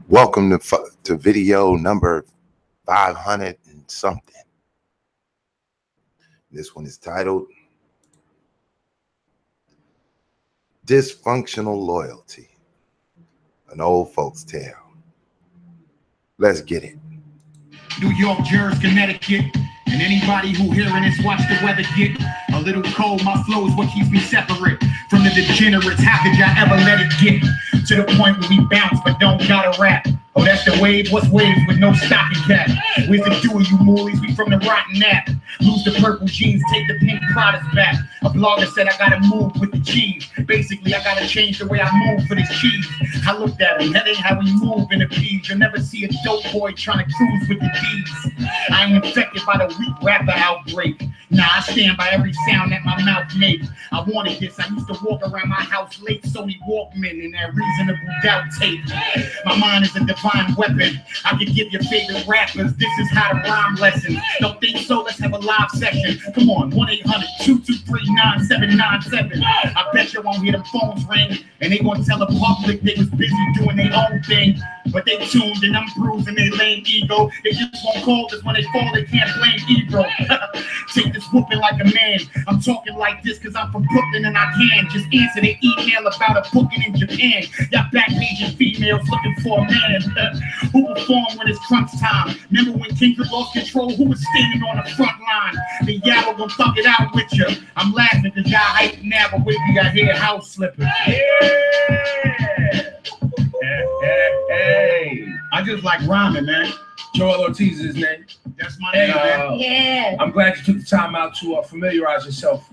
Welcome to video number 500 and something. This one is titled Dysfunctional Loyalty, an old folks tale. Let's get it. New York, Jersey, Connecticut, and anybody who hearing this watch the weather get a little cold. My flow is what keeps me separate from the degenerates. How could y'all ever let it get to the point where we bounce but don't gotta rap? Oh, that's the wave. What's waves with no stocking cap? Where's the do you moolies? We from the rotten nap. Lose the purple jeans, take the pink products back. A blogger said I gotta move with the cheese. Basically, I gotta change the way I move for this cheese. I looked at him, that ain't how we move in the P's. You'll never see a dope boy trying to cruise with the D's. I ain't infected by the weak rapper outbreak. Nah, I stand by every sound that my mouth makes. I wanted this. I used to walk around my house late, Sony Walkman and that reasonable doubt tape. My mind is a divine weapon. I can give your favorite rappers. This is how to rhyme lessons. Don't think so? Let's have a live session. Come on, 1-800-223-9797. I bet you won't hear them phones ring, and they gonna tell the public they was busy doing their own thing. But they tuned and I'm bruising their lame ego. They just won't call this when they fall, they can't blame Ebro. Take this whooping like a man. I'm talking like this cause I'm from Brooklyn and I can just answer their email about a booking in Japan. Y'all back paging females looking for a man who perform when it's crunch time. Remember when King lost control? Who was standing on the front line? The y'all gonna thug it out with you. I'm laughing cause y'all hype now, but wait till y'all hear house slipping. Hey, I just like rhyming, man. Joel Ortiz is his name. That's my name, man. Yeah. I'm glad you took the time out to familiarize yourself.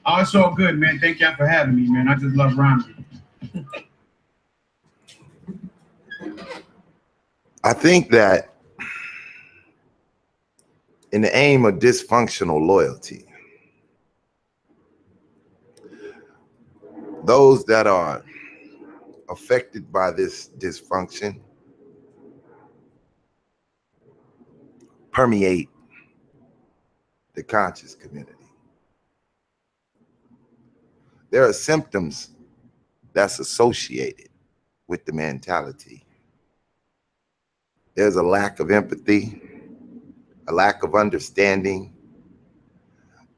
Oh, it's all good, man. Thank y'all for having me, man. I just love rhyming. I think that in the aim of dysfunctional loyalty, those that are affected by this dysfunction permeate the conscious community. There are symptoms that's associated with the mentality. There's a lack of empathy, a lack of understanding,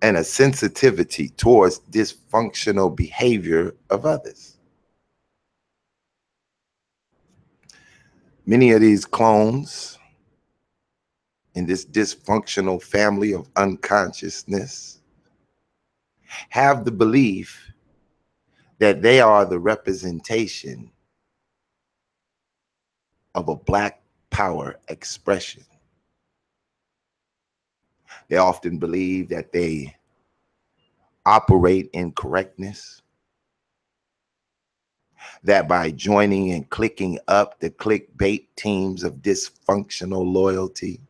and a sensitivity towards dysfunctional behavior of others. Many of these clones in this dysfunctional family of unconsciousness have the belief that they are the representation of a Black power expression. They often believe that they operate in correctness, that by joining and clicking up the clickbait teams of dysfunctional loyalty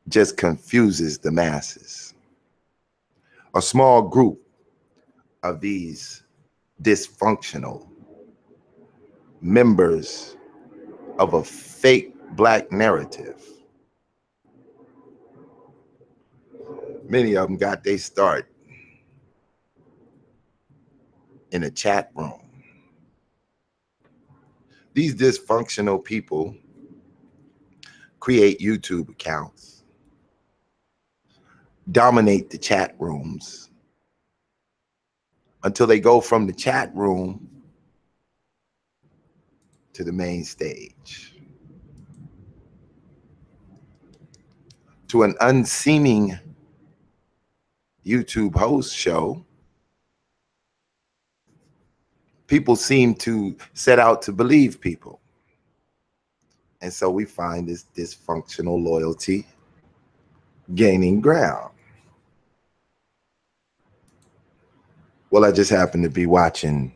just confuses the masses. A small group of these dysfunctional members of a fake Black narrative, many of them got their start in a chat room. These dysfunctional people create YouTube accounts, dominate the chat rooms until they go from the chat room to the main stage, to an unseeming YouTube host show. People seem to set out to believe people. And so we find this dysfunctional loyalty gaining ground. Well, I just happened to be watching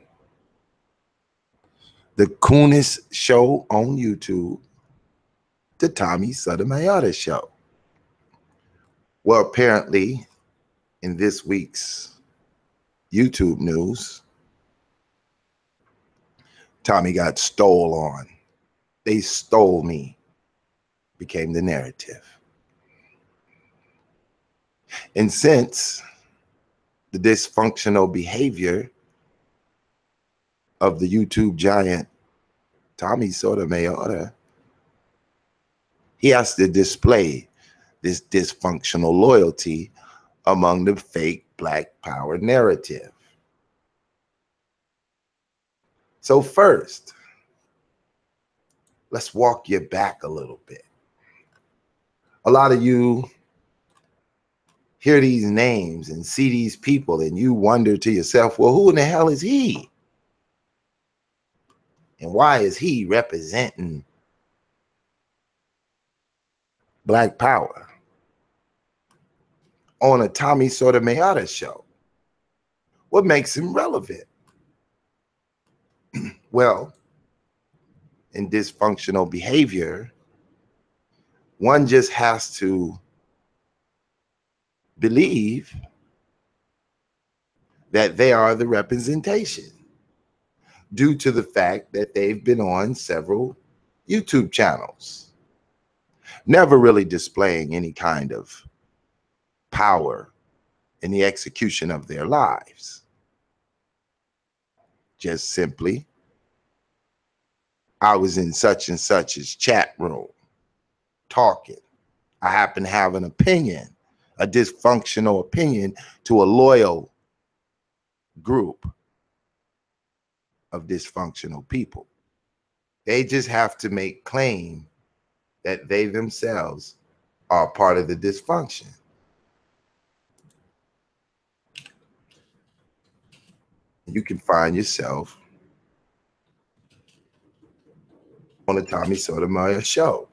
the coolest show on YouTube, the Tommy Sotomayor Show. Well, apparently in this week's YouTube news, Tommy got stole on. They stole me, became the narrative. And since the dysfunctional behavior of the YouTube giant Tommy Sotomayor, he has to display this dysfunctional loyalty among the fake Black power narrative. So first, let's walk you back a little bit. A lot of you hear these names and see these people and you wonder to yourself, well, who in the hell is he? And why is he representing Black power on a Tommy Sotomayor show? What makes him relevant? Well, in dysfunctional behavior, one just has to believe that they are the representation due to the fact that they've been on several YouTube channels, never really displaying any kind of power in the execution of their lives. Just simply, I was in such and such's chat room talking. I happen to have an opinion, a dysfunctional opinion to a loyal group of dysfunctional people. They just have to make claim that they themselves are part of the dysfunction. You can find yourself on the Tommy Sotomayor show.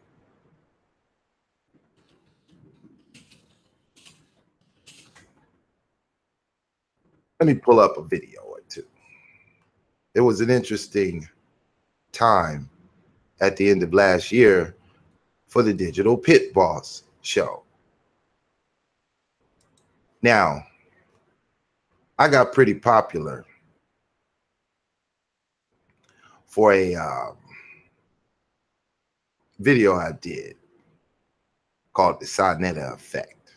Let me pull up a video or two. It was an interesting time at the end of last year for the Digital Pit Boss show. Now, I got pretty popular for a video I did called the Sonetta Effect.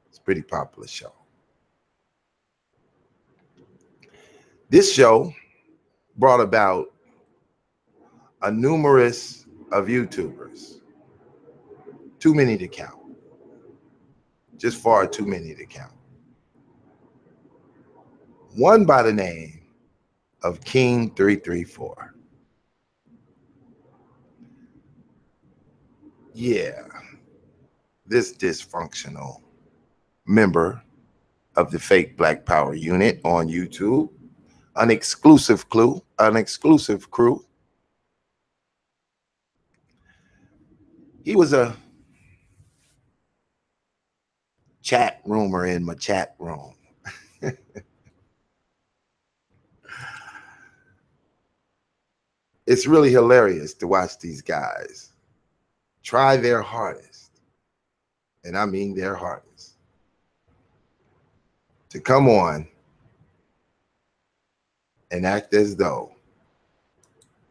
It's a pretty popular show. This show brought about a numerous of YouTubers, too many to count, just far too many to count. One by the name of King 334. Yeah, this dysfunctional member of the fake Black Power unit on YouTube, an exclusive crew. He was a chat roomer in my chat room. It's really hilarious to watch these guys try their hardest, and I mean their hardest, to come on and act as though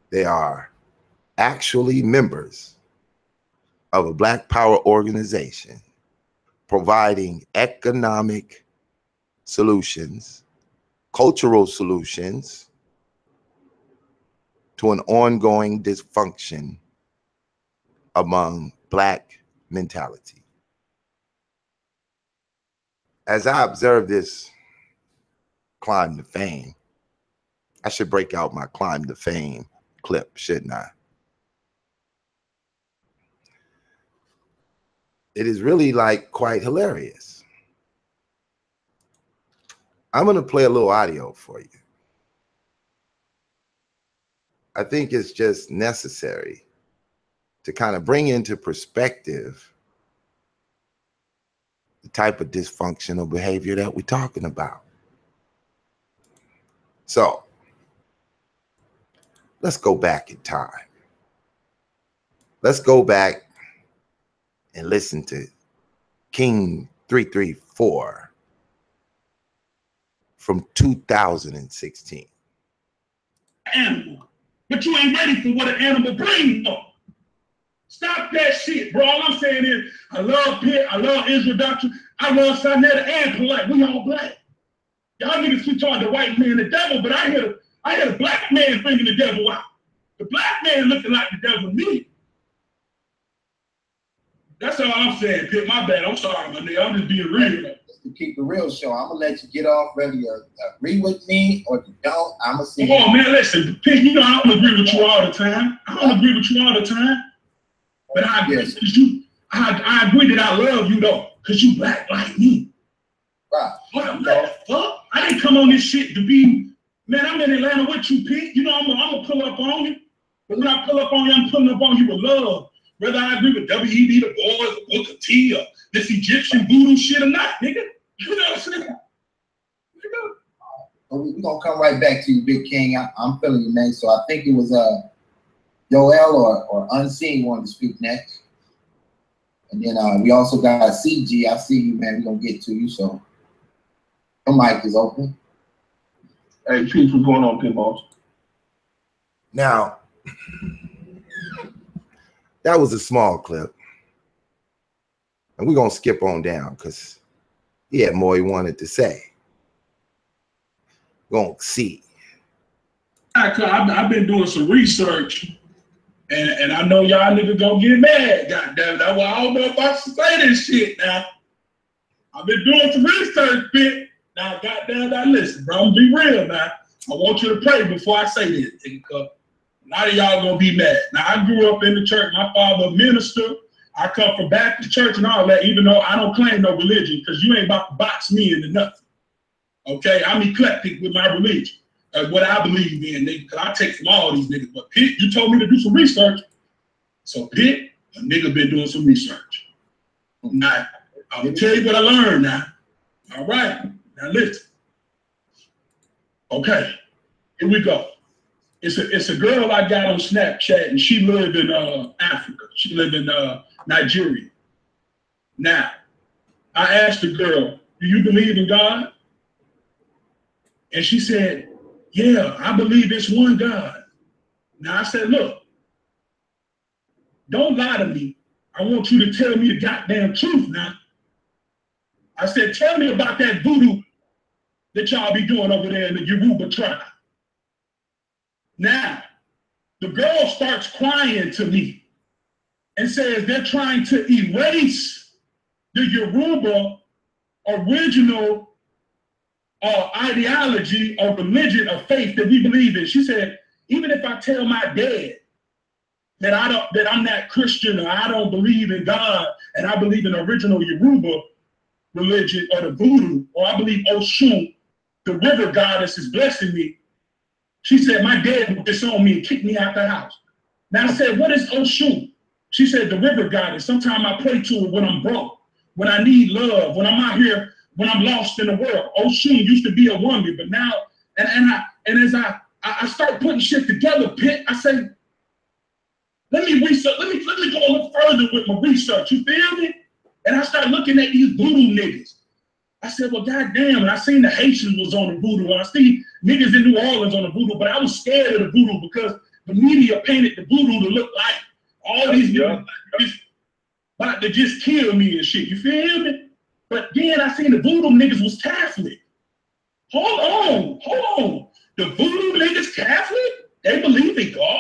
they are actually members of a Black Power organization providing economic solutions, cultural solutions to an ongoing dysfunction among Black mentality. As I observe this climb to fame, I should break out my climb to fame clip, shouldn't I? It is really like quite hilarious. I'm going to play a little audio for you. I think it's just necessary to kind of bring into perspective the type of dysfunctional behavior that we're talking about. So let's go back in time. Let's go back and listen to King 334 from 2016. Animal, but you ain't ready for what an animal brings for. Stop that shit, bro. All I'm saying is, I love Pitt, I love Introduction, I love Sonetta and Polite. We all Black. Y'all niggas keep talking the white man the devil, but I I had a black man bringing the devil out. The black man looking like the devil to me. That's all I'm saying, Pitt. My bad. I'm sorry, my nigga. I'm just being real. Just to keep the real show, I'm gonna let you get off whether you agree with me or you don't. I'm gonna see. Come on, man. Listen, Pitt, you know I don't agree with you all the time. I don't agree with you all the time. But I agree because I agree that I love you though, because you black like me. Right. What the fuck? I didn't come on this shit to be, man, I'm in Atlanta with you, Pitt. You know I'm gonna pull up on you. But when I pull up on you, I'm pulling up on you with love. Whether I agree with WEB, the boys, Booker T, or this Egyptian voodoo shit or not, nigga. You know what I'm saying? We're gonna come right back to you, Big King. I'm feeling you, man. So I think it was Joel or Unseen wanted to speak next. And then we also got CG. I see you, man. We're gonna get to you. So your mic is open. Hey, Chief, what's going on, Pitbulls? Now, that was a small clip. And we're going to skip on down because he had more he wanted to say. We're going to see. I've been doing some research, and I know y'all niggas gonna get mad. Goddamn, that's why I don't know if I should say this shit now. I've been doing some research, Pitt. Now, goddamn, now listen, bro, I'm gonna be real now. I want you to pray before I say this, because a lot of y'all gonna be mad. Now, I grew up in the church. My father a minister. I come from Baptist church and all that, even though I don't claim no religion, because you ain't about to box me into nothing. Okay, I'm eclectic with my religion, what I believe in, nigga, because I take from all these niggas. But Pitt, you told me to do some research. So Pitt, a nigga been doing some research. Now, I'm gonna tell you what I learned now. All right, now listen. Okay, here we go. It's a girl I got on Snapchat, and she lived in Africa. She lived in Nigeria. Now, I asked the girl, do you believe in God? And she said, yeah, I believe it's one God. Now I said, look, don't lie to me. I want you to tell me the goddamn truth now. I said, tell me about that voodoo that y'all be doing over there in the Yoruba tribe. Now, the girl starts crying to me and says they're trying to erase the Yoruba original ideology or religion or faith that we believe in. She said, even if I tell my dad that I'm not Christian or I don't believe in God and I believe in the original Yoruba religion or the voodoo, or I believe Oshun, the river goddess, is blessing me. She said, my dad would disown me and kick me out the house. Now I said, what is Oshun? She said, the river goddess. Sometimes I pray to her when I'm broke, when I need love, when I'm out here, when I'm lost in the world. Oshun used to be a woman, but now, and as I start putting shit together, Pitt, I say, let me research, let me go a little further with my research, you feel me? And I start looking at these voodoo niggas. I said, well, goddamn, and I seen the Haitians was on the voodoo, and I seen niggas in New Orleans on the voodoo, but I was scared of the voodoo because the media painted the voodoo to look like all these niggas about to just kill me and shit, you feel me? But then I seen the voodoo niggas was Catholic. Hold on. The voodoo niggas Catholic? They believe in God?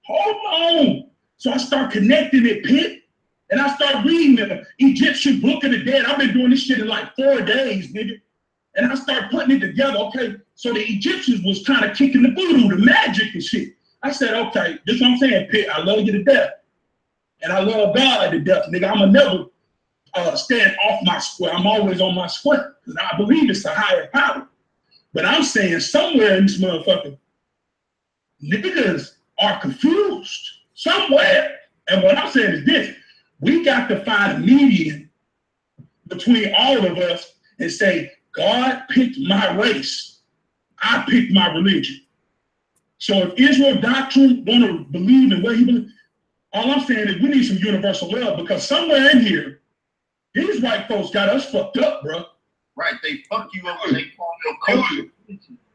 Hold on. So I start connecting it, Pitt. And I start reading the Egyptian Book of the Dead. I've been doing this shit in like 4 days, nigga. And I start putting it together. Okay, so the Egyptians was kind of kicking the voodoo, the magic and shit. I said, okay, this is what I'm saying, Pitt. I love you to death. And I love God to death, nigga. I'ma never stand off my square. I'm always on my square. Because I believe it's a higher power. But I'm saying somewhere in this motherfucker, niggas are confused. Somewhere. And what I'm saying is this. We got to find a median between all of us and say, God picked my race. I picked my religion. So if Israel doctrine want to believe in what he believes, all I'm saying is we need some universal love, because somewhere in here, these white folks got us fucked up, bro. Right, they fuck you up when they call your culture.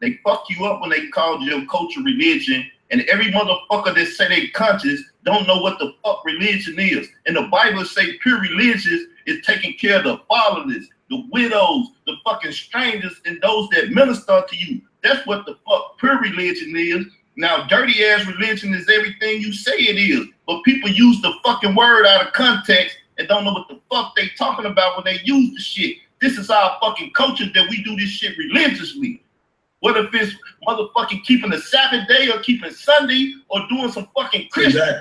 They fuck you up when they call your culture religion. And every motherfucker that say they conscious don't know what the fuck religion is. And the Bible say pure religion is taking care of the fatherless, the widows, the fucking strangers, and those that minister to you. That's what the fuck pure religion is. Now, dirty ass religion is everything you say it is, but people use the fucking word out of context and don't know what the fuck they talking about when they use the shit. This is our fucking culture that we do this shit religiously. What if it's motherfucking keeping the Sabbath day or keeping Sunday or doing some fucking Christmas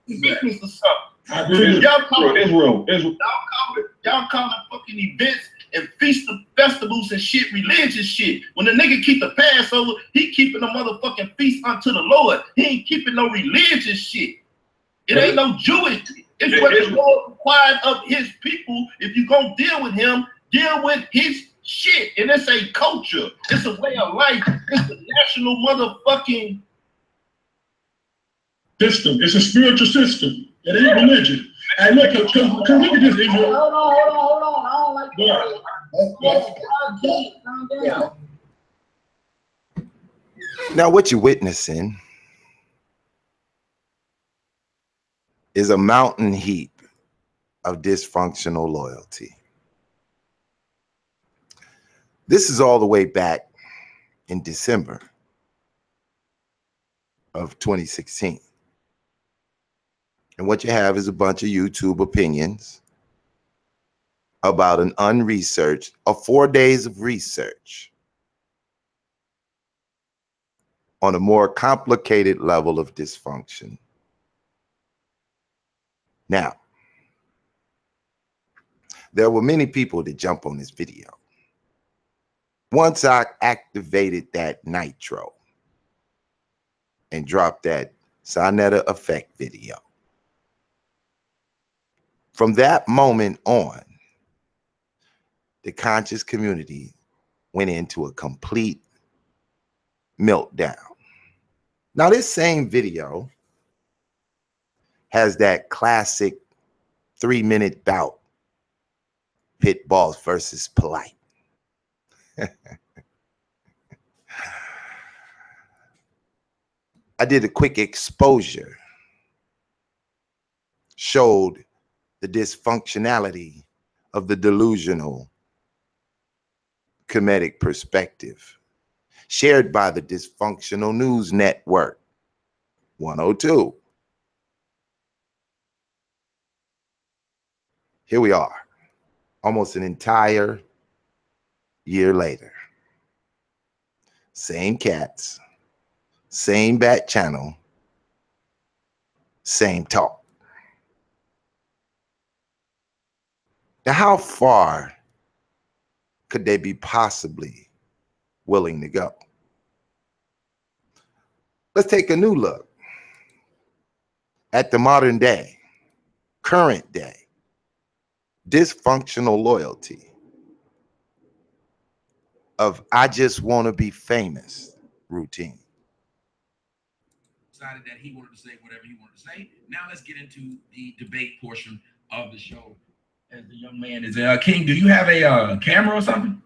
or something? I agree. Y'all call it fucking events and feast of festivals and shit, religious shit. When the nigga keep the Passover, he keeping a motherfucking feast unto the Lord. He ain't keeping no religious shit. It ain't no Jewish shit. It's what the Lord required of his people. If you gonna deal with him, deal with his shit. And it's a culture. It's a way of life. It's a national motherfucking system. It's a spiritual system. It ain't religion. And look, look at this, Israel. Hold on. I don't like Now, what you're witnessing is a mountain heap of dysfunctional loyalty. This is all the way back in December of 2016. And what you have is a bunch of YouTube opinions about an unresearched, 4 days of research on a more complicated level of dysfunction. Now, there were many people that jump on this video. Once I activated that nitro and dropped that Sonetta effect video, from that moment on, the conscious community went into a complete meltdown. Now, this same video has that classic 3-minute bout, Pitt Boss versus Polite. I did a quick exposure, showed the dysfunctionality of the delusional comedic perspective shared by the Dysfunctional News Network 102. Here we are, almost an entire year later. Same cats, same bat channel, same talk. Now, how far could they be possibly willing to go? Let's take a new look at the modern day, current day, dysfunctional loyalty of I just want to be famous routine. Decided that he wanted to say whatever he wanted to say. Now let's get into the debate portion of the show. As the young man is King, do you have a camera or something?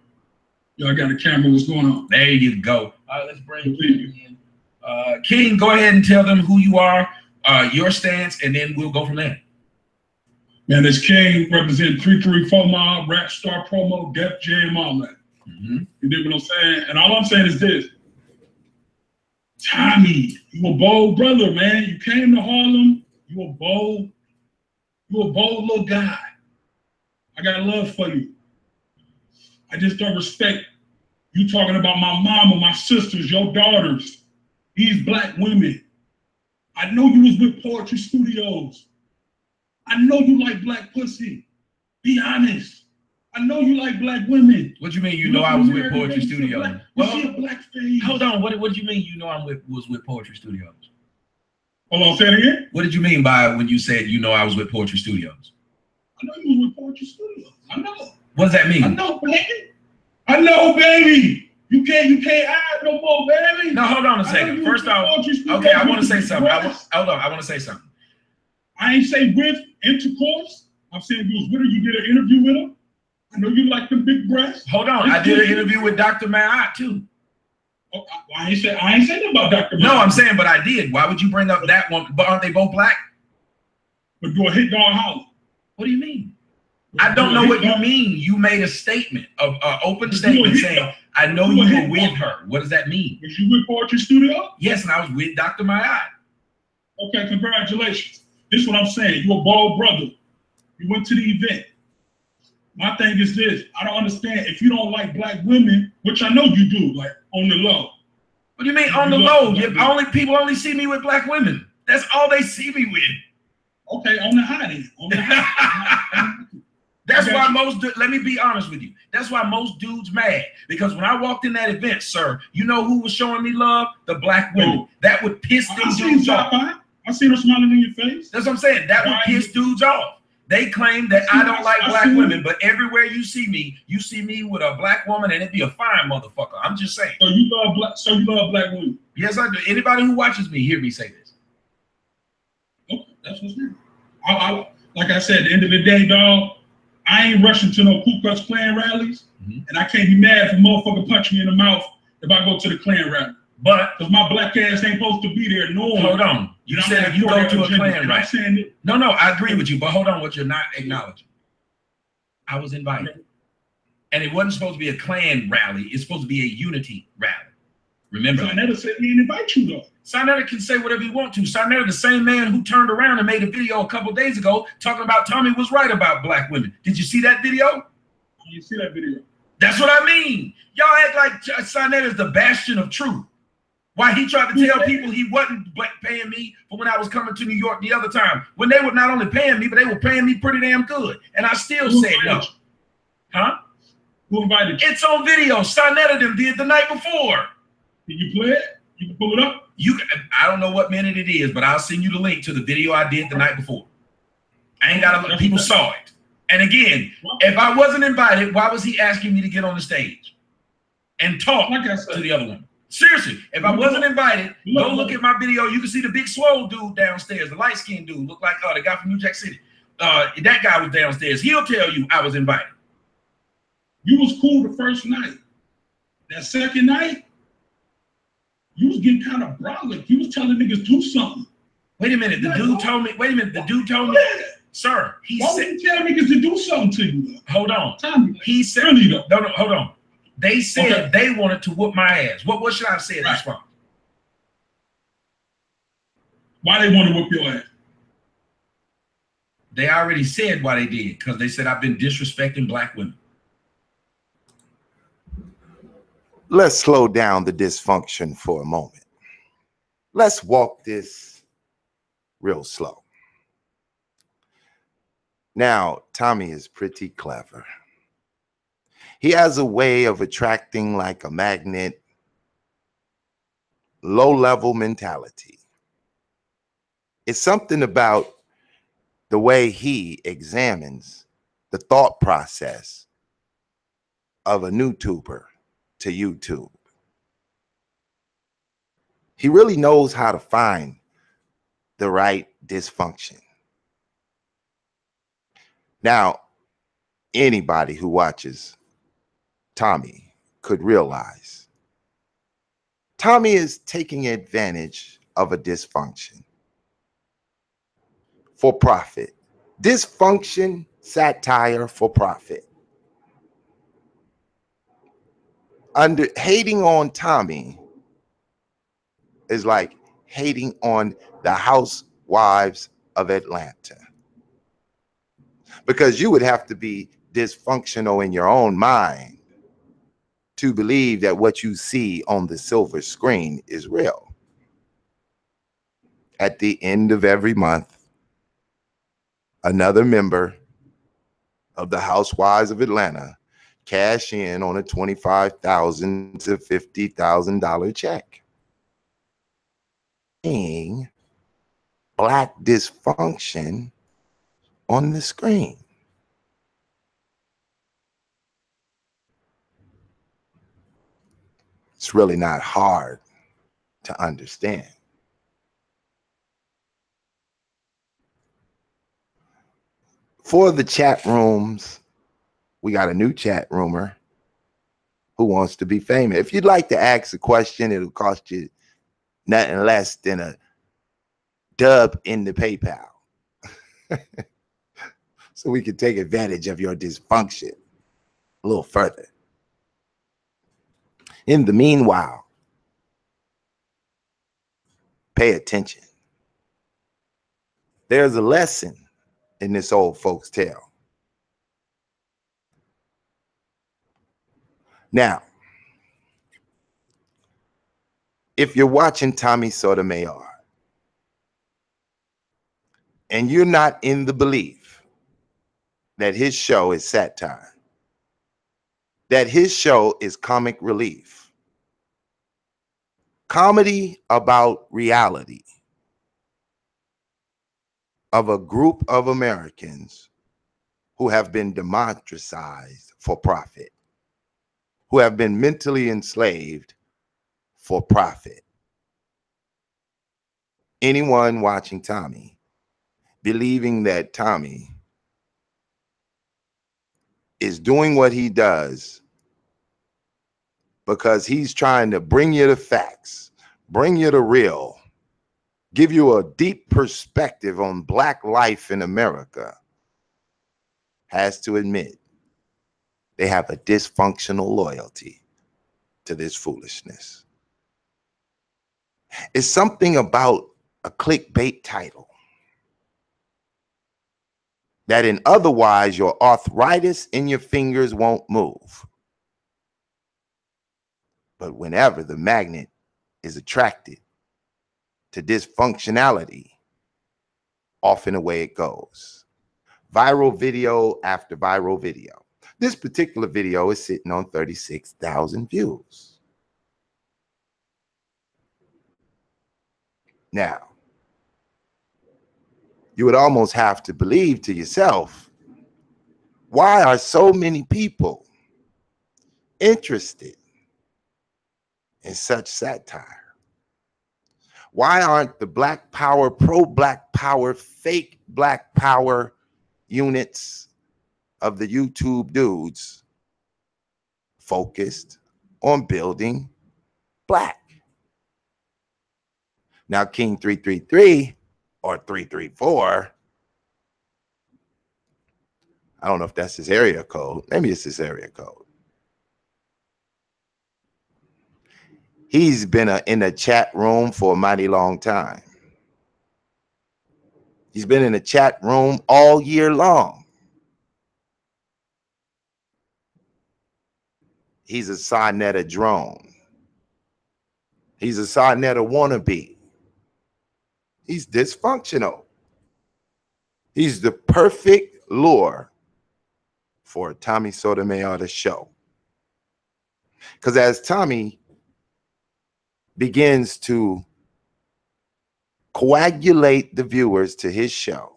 Yo, I got a camera. What's going on? There you go. All right, let's bring King in. King, go ahead and tell them who you are, your stance, and then we'll go from there. Man, it's King, representing 334 Mile, Rap Star Promo, Def Jam, all that. You dig what I'm saying? And all I'm saying is this. Tommy, you a bold brother, man. You came to Harlem. You a bold little guy. I got love for you. I just don't respect you talking about my mama, my sisters, your daughters, these black women. I know you was with Poetry Studios. I know you like black pussy. Be honest. I know you like black women. What do you mean you know I was with Poetry Studios? You see a black face. Hold on. What do you mean you know I was with Poetry Studios? Hold on, say it again. What did you mean by when you said you know I was with Poetry Studios? I know you was with Poetry Studios. I know. What does that mean? I know, baby. I know, baby. You can't hide no more, baby. No, hold on a second. First off, okay, I want to say something. Hold on, I want to say something. I ain't say with intercourse. I'm saying you was with her. You did an interview with her. I know you like the big breasts. Hold on, I did an interview with Dr. Maat too. Oh, I ain't say nothing about Dr. Maat. No, I'm saying, but I did. Why would you bring up that one? But aren't they both black? But do a hit dog holler. What do you mean? I don't know what you mean. You made a statement, of open statement saying, I know you were with her. What does that mean? Was you with Poetry Studio? Yes, and I was with Dr. Mayat. Okay, congratulations. This is what I'm saying. You're a bold brother. You went to the event. My thing is this. I don't understand if you don't like black women, which I know you do, like on the low. What do you mean on the low? People only see me with black women. That's all they see me with. Okay, on the high end. On the high. That's why let me be honest with you. That's why most dudes mad. Because when I walked in that event, sir, you know who was showing me love? The black women. That would piss them dudes off. I seen her smiling in your face. That's what I'm saying. That would piss dudes off. They claim that I don't like black women, but everywhere you see me with a black woman, and it'd be a fine motherfucker. I'm just saying. So you love black women? Yes, I do. Anybody who watches me hear me say this. Okay, that's what's here. Like I said, at the end of the day, dog, I ain't rushing to no Ku Klux Klan rallies, and I can't be mad if a motherfucker punch me in the mouth if I go to the Klan rally. But because my black ass ain't supposed to be there, no. Hold on. You said if you go to a Klan rally. No, I agree with you, but hold on, what you're not acknowledging. I was invited. And it wasn't supposed to be a Klan rally. It's supposed to be a unity rally. Remember? Sarnetta said he didn't invite you, though. Sarnetta can say whatever he wants to. Sarnetta, the same man who turned around and made a video a couple days ago talking about Tommy was right about black women. Did you see that video? I didn't see that video. That's what I mean. Y'all act like Sarnetta is the bastion of truth. Why he tried to tell people he wasn't paying me for when I was coming to New York the other time. When they were not only paying me, but they were paying me pretty damn good. And I still said no. Huh? Who invited you? It's on video. Sarnetta them did the night before. Did you play it? You can pull it up? I don't know what minute it is, but I'll send you the link to the video I did the night before. I ain't got to, people saw it. And again, if I wasn't invited, why was he asking me to get on the stage and talk to the other one? Seriously, if I wasn't invited, go look at my video. You can see the big swole dude downstairs, the light-skinned dude, look like the guy from New Jack City. That guy was downstairs. He'll tell you I was invited. You was cool the first night. That second night, you was getting kind of brolic. You was telling niggas do something. Wait a minute. The dude told me. Wait a minute. The dude told me, sir. Why would you tell niggas to do something to you? Hold on. Tell me. He said. Really though. No. Hold on. They said they wanted to whoop my ass. What should I have said in response? Why they want to whoop your ass? They already said why they did, because they said I've been disrespecting black women. Let's slow down the dysfunction for a moment. Let's walk this real slow. Now, Tommy is pretty clever. He has a way of attracting like a magnet, low-level mentality. It's something about the way he examines the thought process of a YouTuber to YouTube. He really knows how to find the right dysfunction. Now, anybody who watches Tommy could realize Tommy is taking advantage of a dysfunction for profit. Dysfunction, satire for profit. Hating on Tommy is like hating on the housewives of Atlanta, because you would have to be dysfunctional in your own mind to believe that what you see on the silver screen is real. At the end of every month, another member of the Housewives of Atlanta cash in on a $25,000 to $50,000 check. Seeing black dysfunction on the screen. It's really not hard to understand. For the chat rooms, we got a new chat roomer who wants to be famous. If you'd like to ask a question, it'll cost you nothing less than a dub in the PayPal. so we can take advantage of your dysfunction a little further. In the meanwhile, pay attention. There's a lesson in this old folks' tale. Now, if you're watching Tommy Sotomayor and you're not in the belief that his show is satire, that his show is comic relief, comedy about reality of a group of Americans who have been demonetized for profit, who have been mentally enslaved for profit. Anyone watching Tommy, believing that Tommy is doing what he does because he's trying to bring you the facts, bring you the real, give you a deep perspective on Black life in America, has to admit they have a dysfunctional loyalty to this foolishness. It's something about a clickbait title that in otherwise your arthritis in your fingers won't move. But whenever the magnet is attracted to dysfunctionality, off and away it goes. Viral video after viral video. This particular video is sitting on 36,000 views. Now, you would almost have to believe to yourself, why are so many people interested in such satire? Why aren't the Black Power, pro-Black Power, fake Black Power units of the YouTube dudes focused on building Black? Now, King 333 or 334, I don't know if that's his area code. Maybe it's his area code. He's been in a chat room for a mighty long time. He's been in a chat room all year long. He's a Sonetta drone. He's a Sonetta wannabe. He's dysfunctional. He's the perfect lure for Tommy Sotomayor to show. Because as Tommy begins to coagulate the viewers to his show,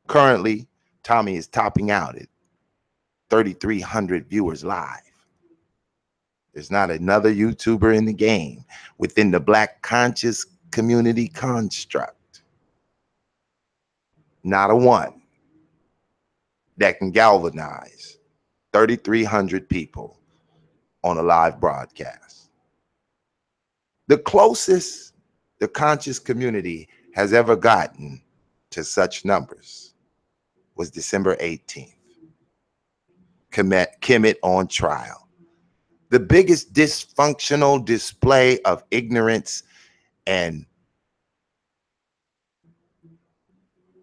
currently Tommy is topping out at 3,300 viewers live. There's not another YouTuber in the game within the Black conscious community construct, not a one, that can galvanize 3,300 people on a live broadcast. The closest the conscious community has ever gotten to such numbers was December 18th. Kemet on trial. The biggest dysfunctional display of ignorance and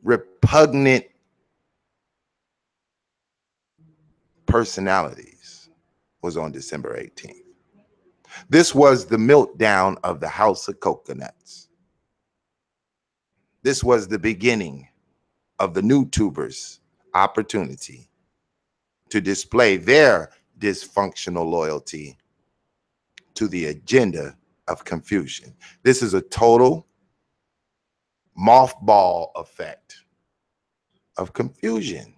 repugnant personalities was on December 18th. This was the meltdown of the House of Coconuts. This was the beginning of the new tubers' opportunity to display their dysfunctional loyalty to the agenda of confusion. This is a total mothball effect of confusion.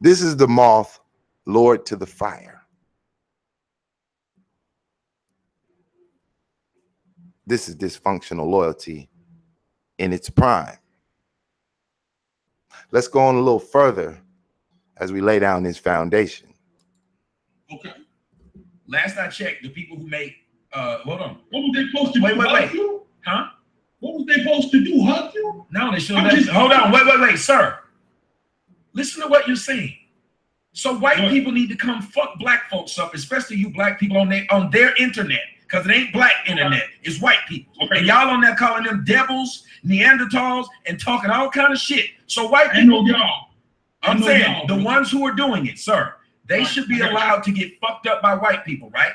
This is the moth lured to the fire. This is dysfunctional loyalty in its prime. Let's go on a little further as we lay down this foundation. Okay. Last I checked, the people who make hold on. What was they posting? Wait. Huh? What What was they supposed to do? Hug you? No, they should have. Hold on, wait, sir. Listen to what you're saying. So white people need to come fuck black folks up, especially you black people on their internet, because it ain't black internet, it's white people. Okay. And y'all on there calling them devils, Neanderthals, and talking all kind of shit. So white people, I'm saying the ones who are doing it, sir, they should be allowed to get fucked up by white people, right?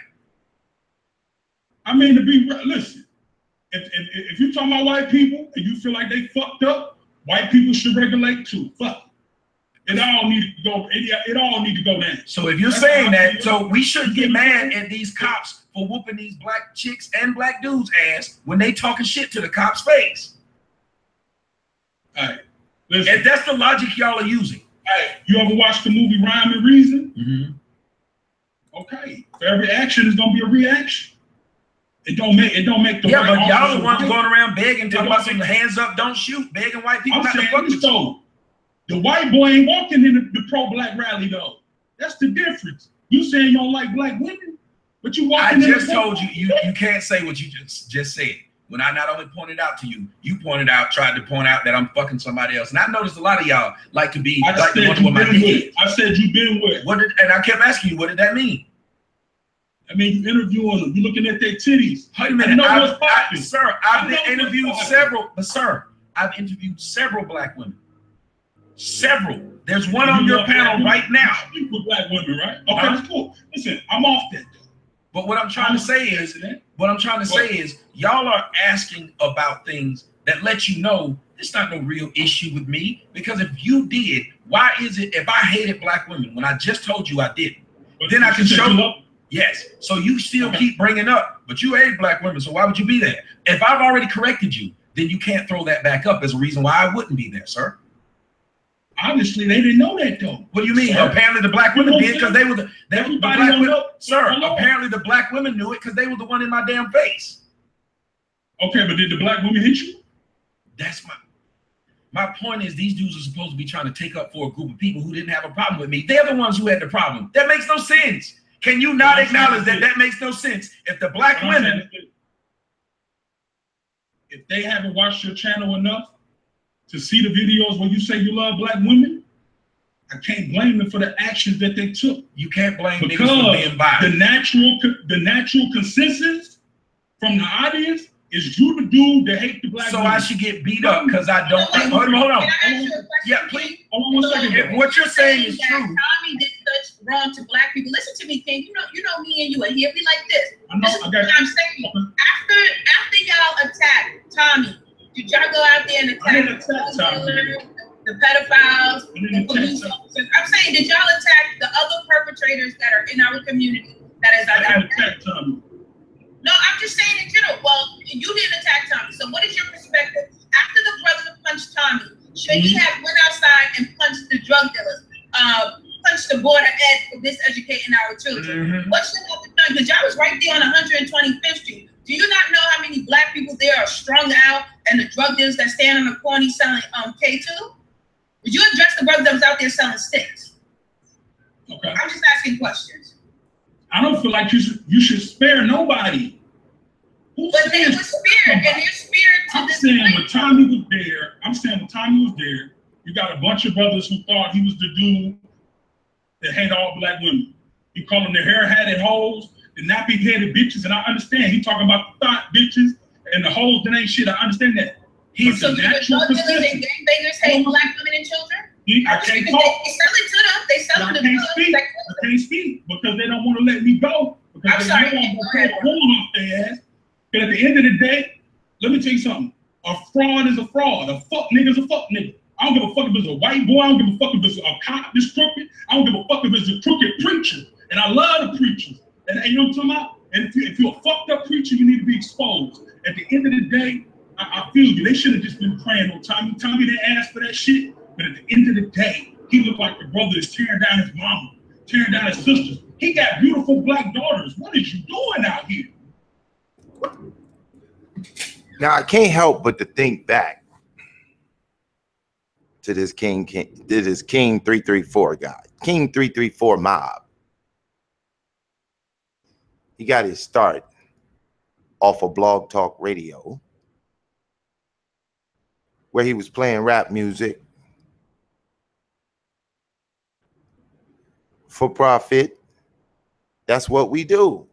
I mean, to be listen, if you're talking about white people and you feel like they fucked up, white people should regulate too. Fuck. It all need to go. It all need to go down. So if you're saying that, so we shouldn't get mad at these cops for whooping these black chicks and black dudes' ass when they talking shit to the cops' face. All right, listen. And that's the logic y'all are using. All right, you ever watched the movie Rhyme and Reason? Mm-hmm. Okay, for every action is gonna be a reaction. It don't make the yeah, but y'all the ones going around begging, talking about some hands up, don't shoot, begging white people not to fuck with you. The white boy ain't walking in the pro-black rally though. That's the difference. You saying you don't like black women, but you walking. I just told you you can't say what you just said. When I not only pointed out to you, you tried to point out that I'm fucking somebody else. And I noticed a lot of y'all like to be like the one with my dick. I said you been with. And I kept asking you, what did that mean? I mean, you interviewing them, you looking at their titties. Wait a minute, sir, I've interviewed several, but sir, I've interviewed several black women. Several. There's one on your panel right now. You with black women, right? Okay, that's cool. Listen, I'm off that. But what I'm trying to say is, y'all are asking about things that let you know it's not no real issue with me. Because if you did, why is it if I hated black women when I just told you I didn't? But then I can show you. Yes. So you still keep bringing up, but you hate black women. So why would you be there? If I've already corrected you, then you can't throw that back up as a reason why I wouldn't be there, sir. Obviously, they didn't know that though. What do you mean? Sir, apparently, the black women did because they were the black women. Sir, apparently the black women knew it because they were the one in my damn face. Okay, but did the black women hit you? That's my point is these dudes are supposed to be trying to take up for a group of people who didn't have a problem with me. They're the ones who had the problem. That makes no sense. Can you not acknowledge that that makes no sense? If the black women, if they haven't watched your channel enough to see the videos where you say you love black women, I can't blame them for the actions that they took. You can't blame niggas for being biased. The natural consensus from the audience is you the dude that hate the black women. So I should get beat up because I don't. Hold on. Yeah, please. Hold on 1 second. If what you're saying is true. Tommy did such wrong to black people. Listen to me, King. You know me and you are here. We like this. I know. This is what I'm saying. After y'all attacked Tommy, did y'all go out there and attack the pedophiles, the police officers? I'm saying, did y'all attack the other perpetrators that are in our community? That is, I didn't attack Tommy. No, I'm just saying in general. Well, you didn't attack Tommy. So what is your perspective? After the brother punched Tommy, should he have went outside and punched the drug dealers, punched the board of ed for miseducating our children? What should have been done? Because y'all was right there on 125th Street. Do you not know how many black people there are strung out and the drug dealers that stand on the corner selling K2? Did you address the brothers that was out there selling sticks? Okay. I'm just asking questions. I don't feel like you should spare nobody. But they were spared, and they're spared to this point. I'm saying when Tommy was there, you got a bunch of brothers who thought he was the dude that hate all black women. You call them the hair-hatted hoes, the nappy-headed bitches, and I understand. He talking about the thought bitches and the hoes that ain't shit. I understand that. So the drug dealers and gangbangers hate black women and children? I can't talk. They sell it to them. They sell them to them. I can't speak because they don't want to let me go. I'm sorry. They don't want to hold off their ass. But at the end of the day, let me tell you something. A fraud is a fraud. A fuck nigga is a fuck nigga. I don't give a fuck if it's a white boy. I don't give a fuck if it's a cop that's crooked. I don't give a fuck if it's a crooked preacher. And I love the preachers. And you know what I'm talking about? And if you're a fucked up preacher, you need to be exposed. At the end of the day, I feel you. They should have just been praying on Tommy. Tommy didn't ask for that shit. But at the end of the day, he looked like the brother is tearing down his mama, tearing down his sisters. He got beautiful black daughters. What is you doing out here? Now, I can't help but to think back to this King 334 guy, King 334 mob. He got his start off of Blog Talk Radio. where he was playing rap music for profit. That's what we do.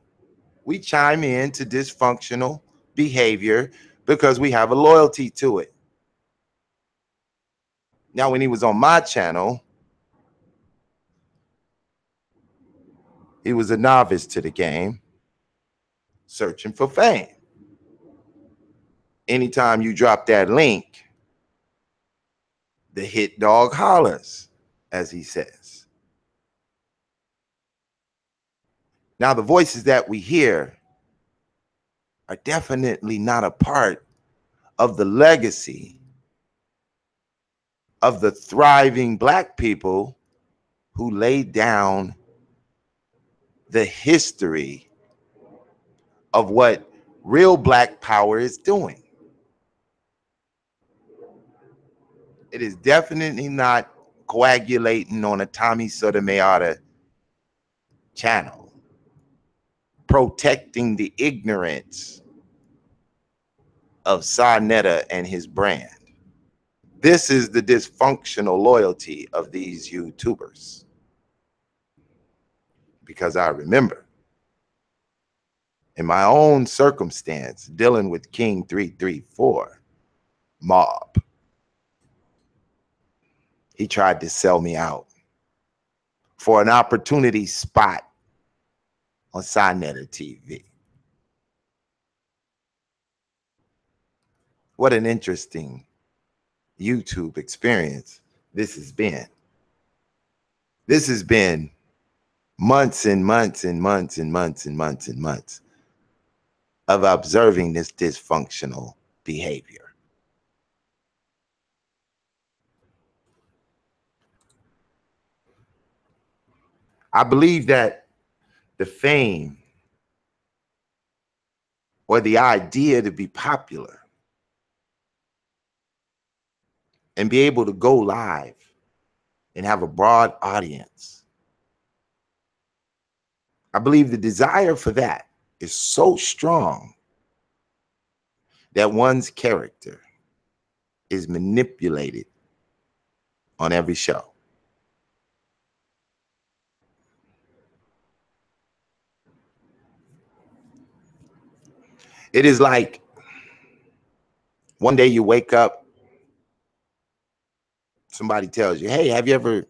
We chime in to dysfunctional behavior because we have a loyalty to it. Now, when he was on my channel, he was a novice to the game, searching for fame. Anytime you drop that link, the hit dog hollers, as he says. Now, the voices that we hear are definitely not a part of the legacy of the thriving Black people who laid down the history of what real Black power is doing. It is definitely not coagulating on a Tommy Sotomayor channel, protecting the ignorance of Sarnetta and his brand. This is the dysfunctional loyalty of these YouTubers. Because I remember in my own circumstance dealing with King 334 mob, he tried to sell me out for an opportunity spot on Sarnetta TV. What an interesting YouTube experience this has been. This has been months and months and months and months and months and months of observing this dysfunctional behavior. I believe that the fame or the idea to be popular and be able to go live and have a broad audience, I believe the desire for that is so strong that one's character is manipulated on every show. It is like one day you wake up, somebody tells you, hey, have you ever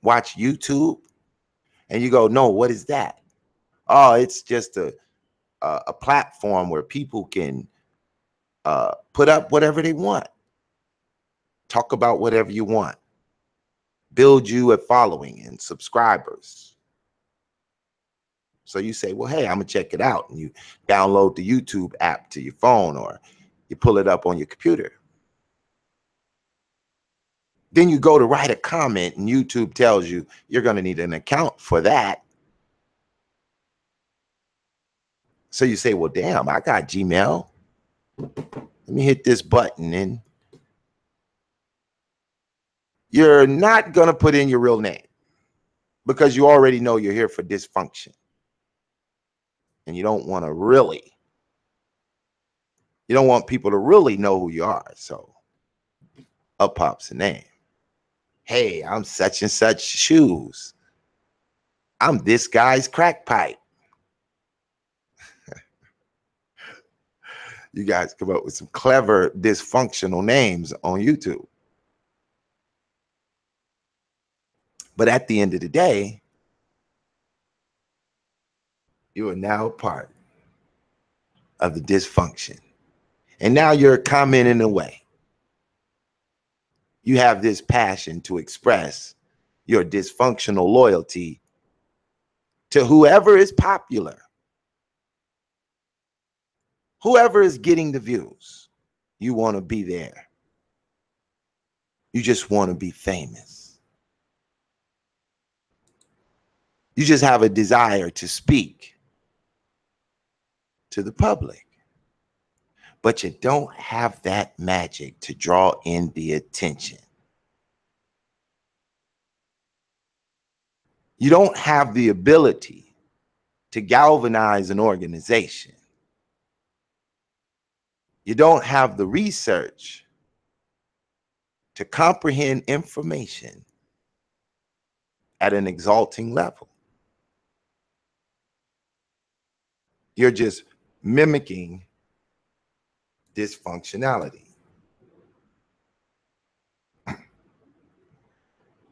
watched YouTube? And you go, no, what is that? Oh, it's just a platform where people can put up whatever they want, talk about whatever you want, build you a following and subscribers. So you say, well, hey, I'm gonna check it out. And you download the YouTube app to your phone or you pull it up on your computer. Then you go to write a comment and YouTube tells you you're gonna need an account for that. So you say, well, damn, I got Gmail. Let me hit this button and you're not gonna put in your real name because you already know you're here for dysfunction. And you don't want to really, you don't want people to really know who you are. So up pops the name. Hey, I'm such and such shoes. I'm this guy's crack pipe. You guys come up with some clever dysfunctional names on YouTube. But at the end of the day, you are now a part of the dysfunction. And now you're commenting away. You have this passion to express your dysfunctional loyalty to whoever is popular, whoever is getting the views. You want to be there. You just want to be famous. You just have a desire to speak to the public, but you don't have that magic to draw in the attention. You don't have the ability to galvanize an organization. You don't have the research to comprehend information at an exalting level. You're just mimicking dysfunctionality.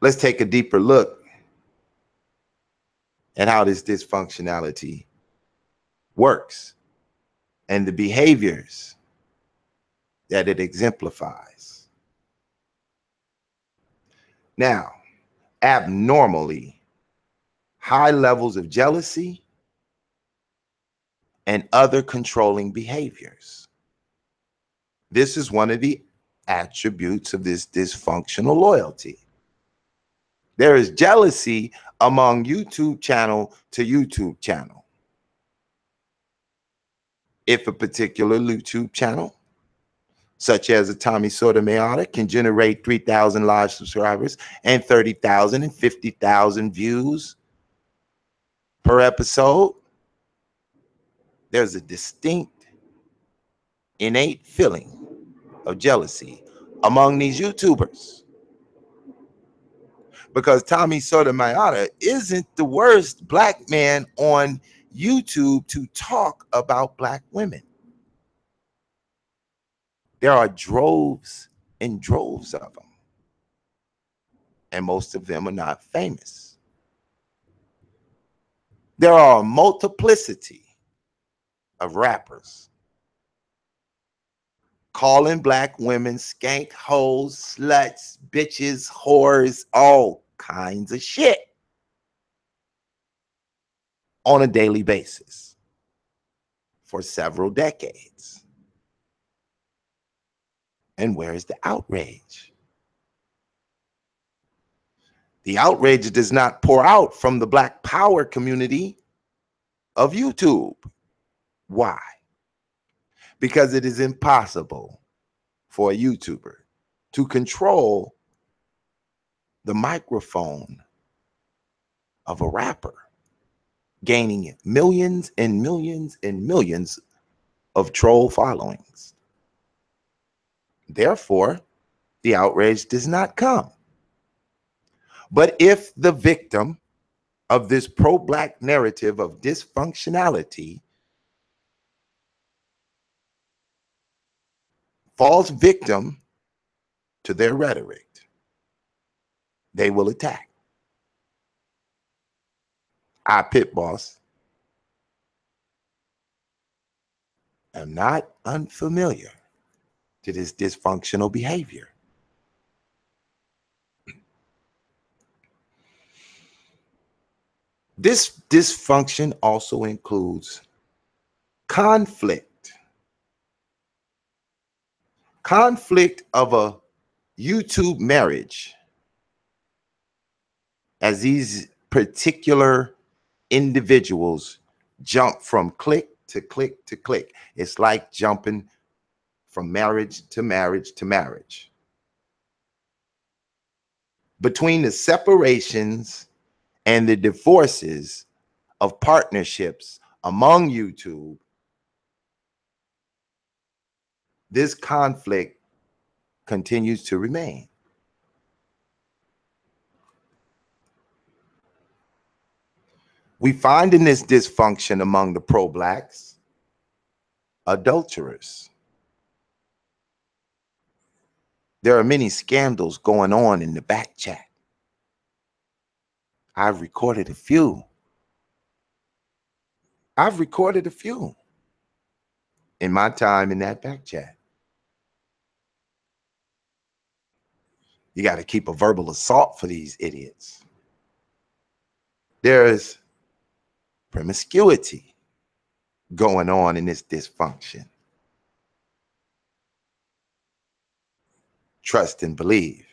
Let's take a deeper look at how this dysfunctionality works and the behaviors that it exemplifies. Now, abnormally high levels of jealousy and other controlling behaviors. This is one of the attributes of this dysfunctional loyalty. There is jealousy among YouTube channel to YouTube channel. If a particular YouTube channel, such as a Tommy Sotomayor, can generate 3,000 live subscribers and 30,000 and 50,000 views per episode, there's a distinct, innate feeling of jealousy among these YouTubers. Because Tommy Sotomayor isn't the worst black man on YouTube to talk about black women. There are droves and droves of them. And most of them are not famous. There are a multiplicity of rappers calling black women skank, hoes, sluts, bitches, whores, all kinds of shit on a daily basis for several decades. And where is the outrage? The outrage does not pour out from the black power community of YouTube. Why? Because it is impossible for a YouTuber to control the microphone of a rapper, gaining millions and millions and millions of troll followings. Therefore, the outrage does not come. But if the victim of this pro-black narrative of dysfunctionality falls victim to their rhetoric, they will attack. I, Pitt Boss, am not unfamiliar to this dysfunctional behavior. This dysfunction also includes conflict. Conflict of a YouTube marriage, as these particular individuals jump from click to click to click. It's like jumping from marriage to marriage to marriage. Between the separations and the divorces of partnerships among YouTube, this conflict continues to remain. We find in this dysfunction among the pro-blacks adulterers. There are many scandals going on in the back chat. I've recorded a few. In my time in that back chat. You got to keep a verbal assault for these idiots. There's promiscuity going on in this dysfunction. Trust and believe.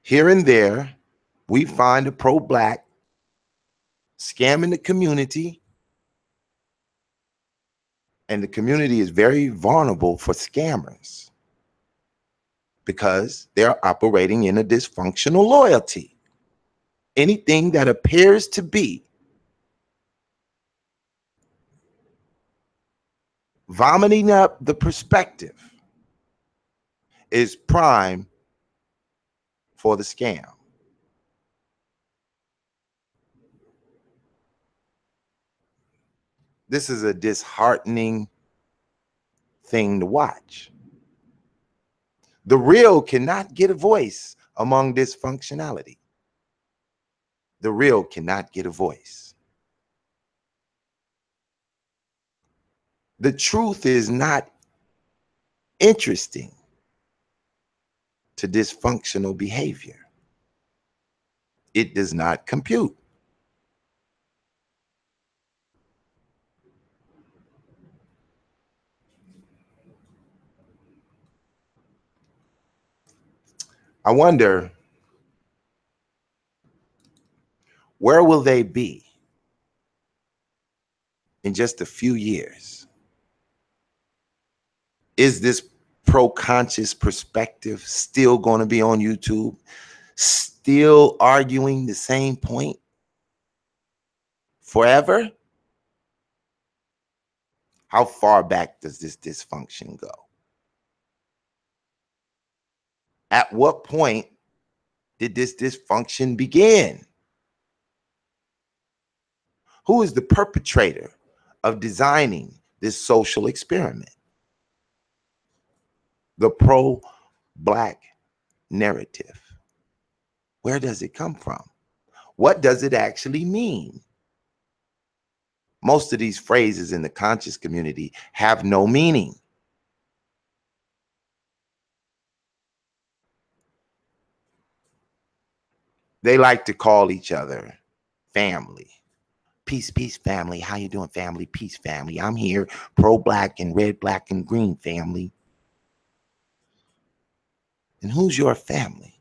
Here and there, we find a pro-black scamming the community, and the community is very vulnerable for scammers because they're operating in a dysfunctional loyalty. Anything that appears to be vomiting up the perspective is prime for the scam. This is a disheartening thing to watch. The real cannot get a voice among dysfunctionality. The real cannot get a voice. The truth is not interesting to dysfunctional behavior. It does not compute. I wonder, where will they be in just a few years? Is this pro-conscious perspective still going to be on YouTube, still arguing the same point forever? How far back does this dysfunction go? At what point did this dysfunction begin? Who is the perpetrator of designing this social experiment? The pro-black narrative. Where does it come from? What does it actually mean? Most of these phrases in the conscious community have no meaning. They like to call each other family. Peace, peace, family. How you doing, family? Peace, family. I'm here, pro-black and red, black, and green family. And who's your family?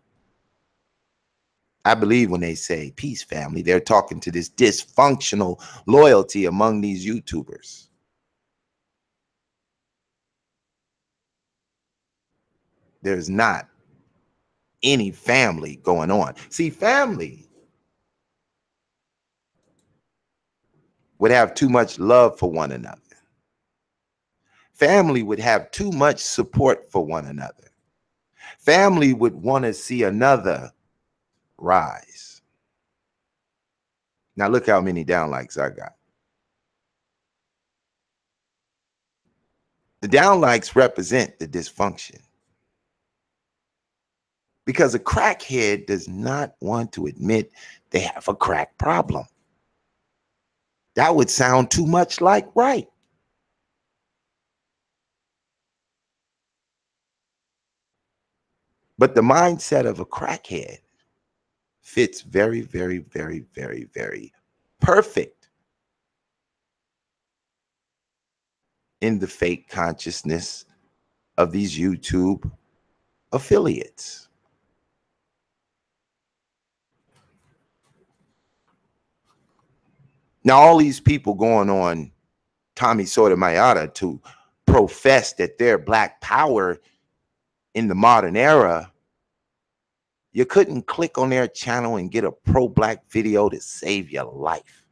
I believe when they say peace, family, they're talking to this dysfunctional loyalty among these YouTubers. There's not any family going on. See, family would have too much love for one another. Family would have too much support for one another. Family would want to see another rise. Now look how many downlikes I got. The downlikes represent the dysfunction. Because a crackhead does not want to admit they have a crack problem. That would sound too much like right. But the mindset of a crackhead fits very, very, very, very, very perfect in the fake consciousness of these YouTube affiliates. Now, all these people going on Tommy Sotomayor to profess that they're Black power in the modern era, you couldn't click on their channel and get a pro-Black video to save your life.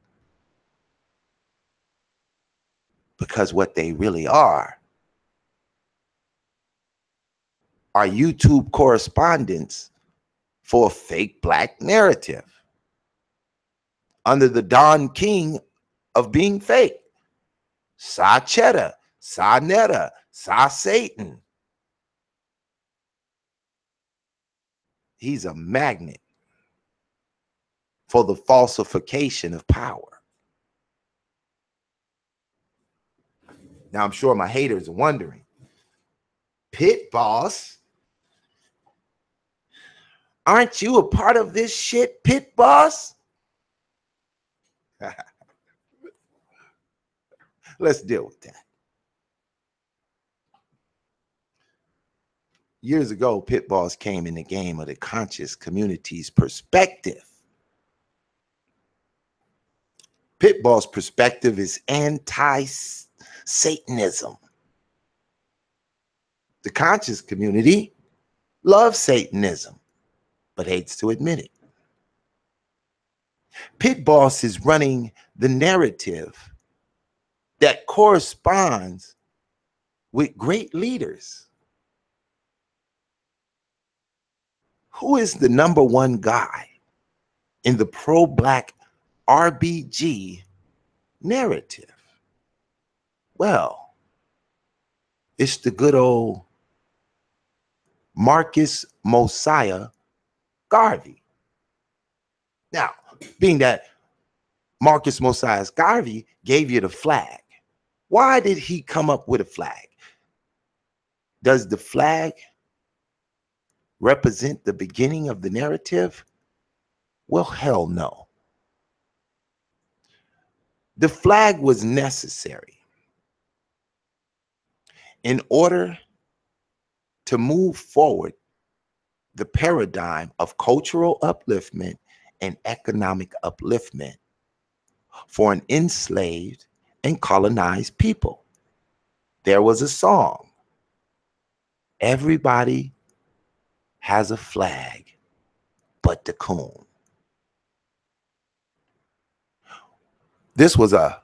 Because what they really are YouTube correspondents for a fake Black narrative under the Don King of being fake. Sa Cheddar, Sa Netta, Sa Satan. He's a magnet for the falsification of power. Now, I'm sure my haters are wondering, Pitt boss, aren't you a part of this shit, Pitt boss? Let's deal with that. Years ago, Pitt boss came in the game of the conscious community's perspective. Pitt boss perspective is anti-Satanism. The conscious community loves Satanism, but hates to admit it. Pitt boss is running the narrative that corresponds with great leaders Who is the #1 guy in the pro-black RBG narrative? Well, it's the good old Marcus Mosiah Garvey. Now, being that Marcus Mosiah Garvey gave you the flag, why did he come up with a flag? Does the flag represent the beginning of the narrative? Well, hell no. The flag was necessary in order to move forward the paradigm of cultural upliftment and economic upliftment for an enslaved and colonized people. There was a song, everybody has a flag but the coon. This was a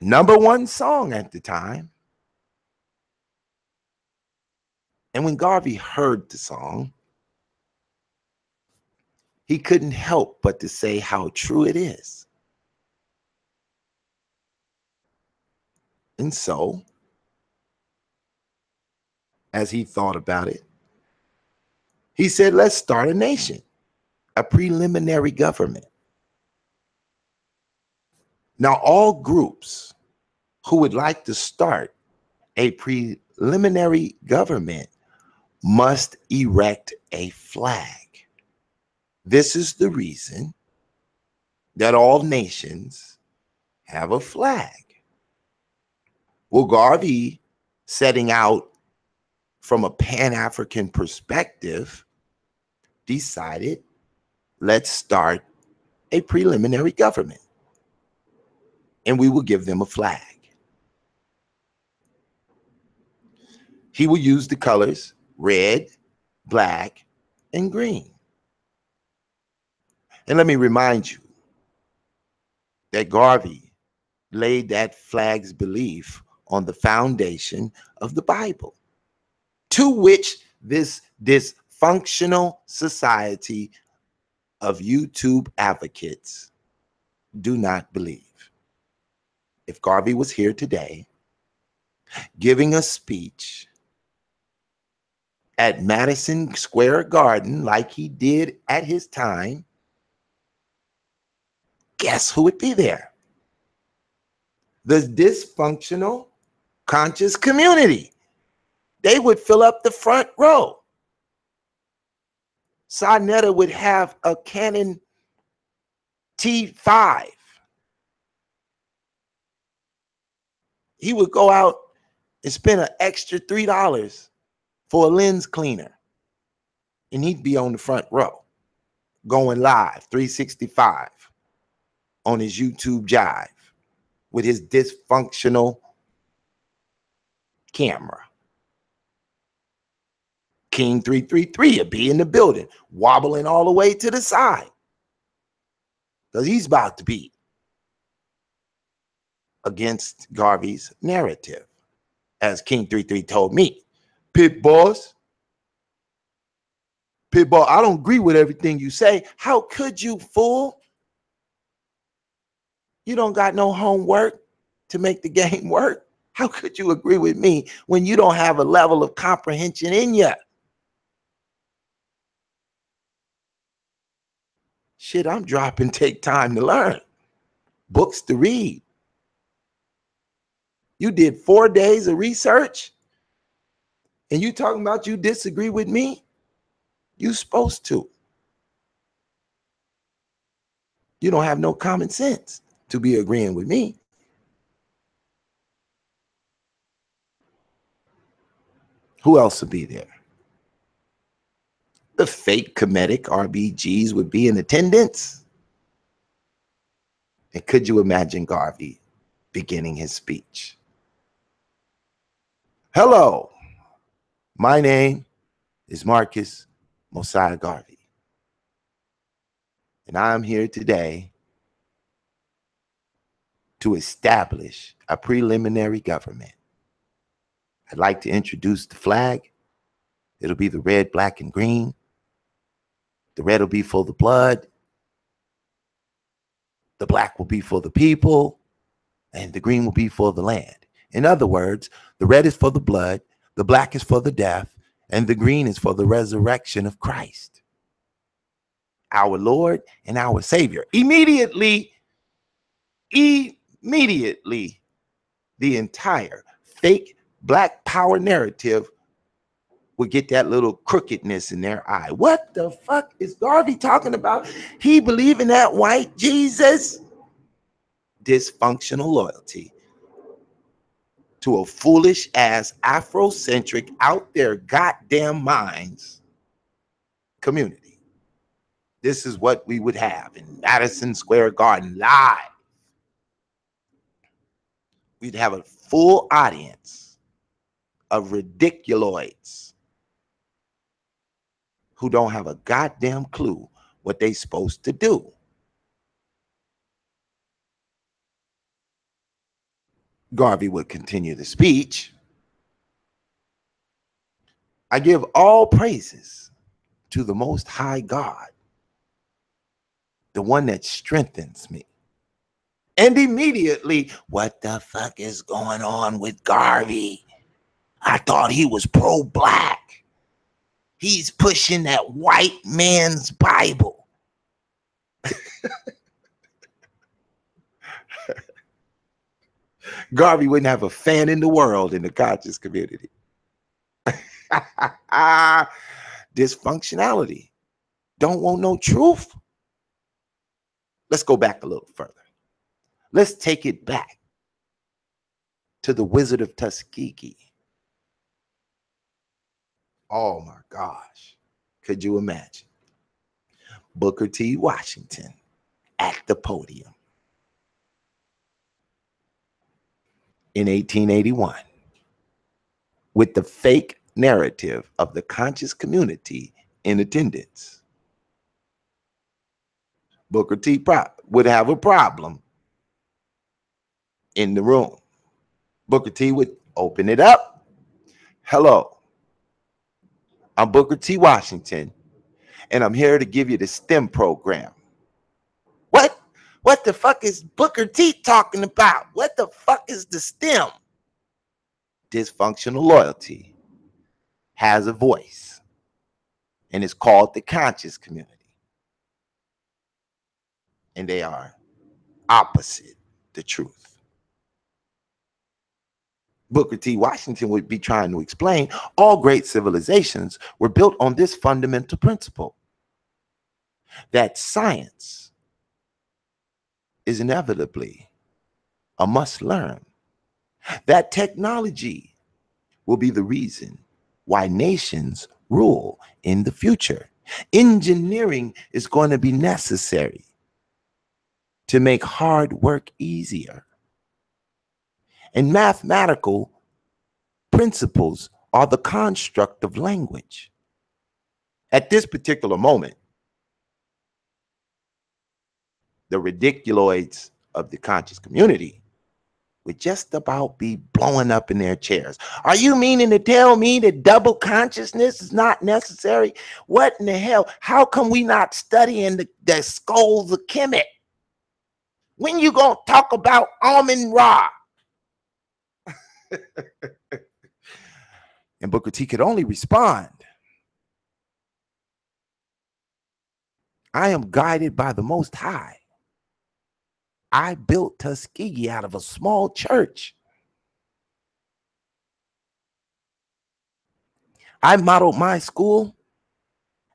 #1 song at the time. And when Garvey heard the song, he couldn't help but to say how true it is. And so, as he thought about it, he said, let's start a nation, a preliminary government. Now, all groups who would like to start a preliminary government must erect a flag. This is the reason that all nations have a flag. Well, Garvey, setting out from a Pan-African perspective, decided, let's start a preliminary government, and we will give them a flag. He will use the colors red, black, and green. And let me remind you that Garvey laid that flag's belief on the foundation of the Bible, to which this dysfunctional society of YouTube advocates do not believe. If Garvey was here today giving a speech at Madison Square Garden like he did at his time, guess who would be there? The dysfunctional conscious community. They would fill up the front row. Sarnetta would have a Canon T5. He would go out and spend an extra $3 for a lens cleaner, and he'd be on the front row, going live 365 on his YouTube Jive with his dysfunctional camera. King 333 would be in the building, wobbling all the way to the side, because he's about to be against Garvey's narrative. As King 33 told me, Pitt boss, I don't agree with everything you say. How could you, fool? You don't got no homework to make the game work. How could you agree with me when you don't have a level of comprehension in you? Shit, I'm dropping take time to learn, books to read. You did 4 days of research and you talking about you disagree with me? You supposed to. You don't have no common sense to be agreeing with me. Who else would be there? The fake comedic RBGs would be in attendance. And could you imagine Garvey beginning his speech? Hello, my name is Marcus Mosiah Garvey, and I'm here today to establish a preliminary government. I'd like to introduce the flag. It'll be the red, black, and green. The red will be for the blood. The black will be for the people. And the green will be for the land. In other words, the red is for the blood. The black is for the death. And the green is for the resurrection of Christ, our Lord and our Savior. Immediately, the entire fake black power narrative would get that little crookedness in their eye. What the fuck is Garvey talking about? He believe in that white Jesus? Dysfunctional loyalty to a foolish ass Afrocentric out their goddamn minds community. This is what we would have in Madison Square Garden live. We'd have a full audience of ridiculoids who don't have a goddamn clue what they supposed to do. Garvey would continue the speech. I give all praises to the Most High God, the one that strengthens me. And immediately, what the fuck is going on with Garvey? I thought he was pro-black. He's pushing that white man's Bible. Garvey wouldn't have a fan in the world in the conscious community. Dysfunctionality. Don't want no truth. Let's go back a little further. Let's take it back to the Wizard of Tuskegee. Oh my gosh. Could you imagine? Booker T. Washington at the podium in 1881 with the fake narrative of the conscious community in attendance. Booker T. would have a problem in the room. Booker T. would open it up. Hello, I'm Booker T. Washington, and I'm here to give you the STEM program. What the fuck is Booker T talking about? What the fuck is the STEM? Dysfunctional loyalty has a voice, and it's called the conscious community. And they are opposite the truth. Booker T. Washington would be trying to explain all great civilizations were built on this fundamental principle, that science is inevitably a must learn, that technology will be the reason why nations rule in the future. Engineering is going to be necessary to make hard work easier. And mathematical principles are the construct of language. At this particular moment, the ridiculoids of the conscious community would just about be blowing up in their chairs. Are you meaning to tell me that double consciousness is not necessary? What in the hell? How come we not studying the skulls of Kemet? When you gonna talk about Amun Ra? And Booker T could only respond, I am guided by the Most High. I built Tuskegee out of a small church. I modeled my school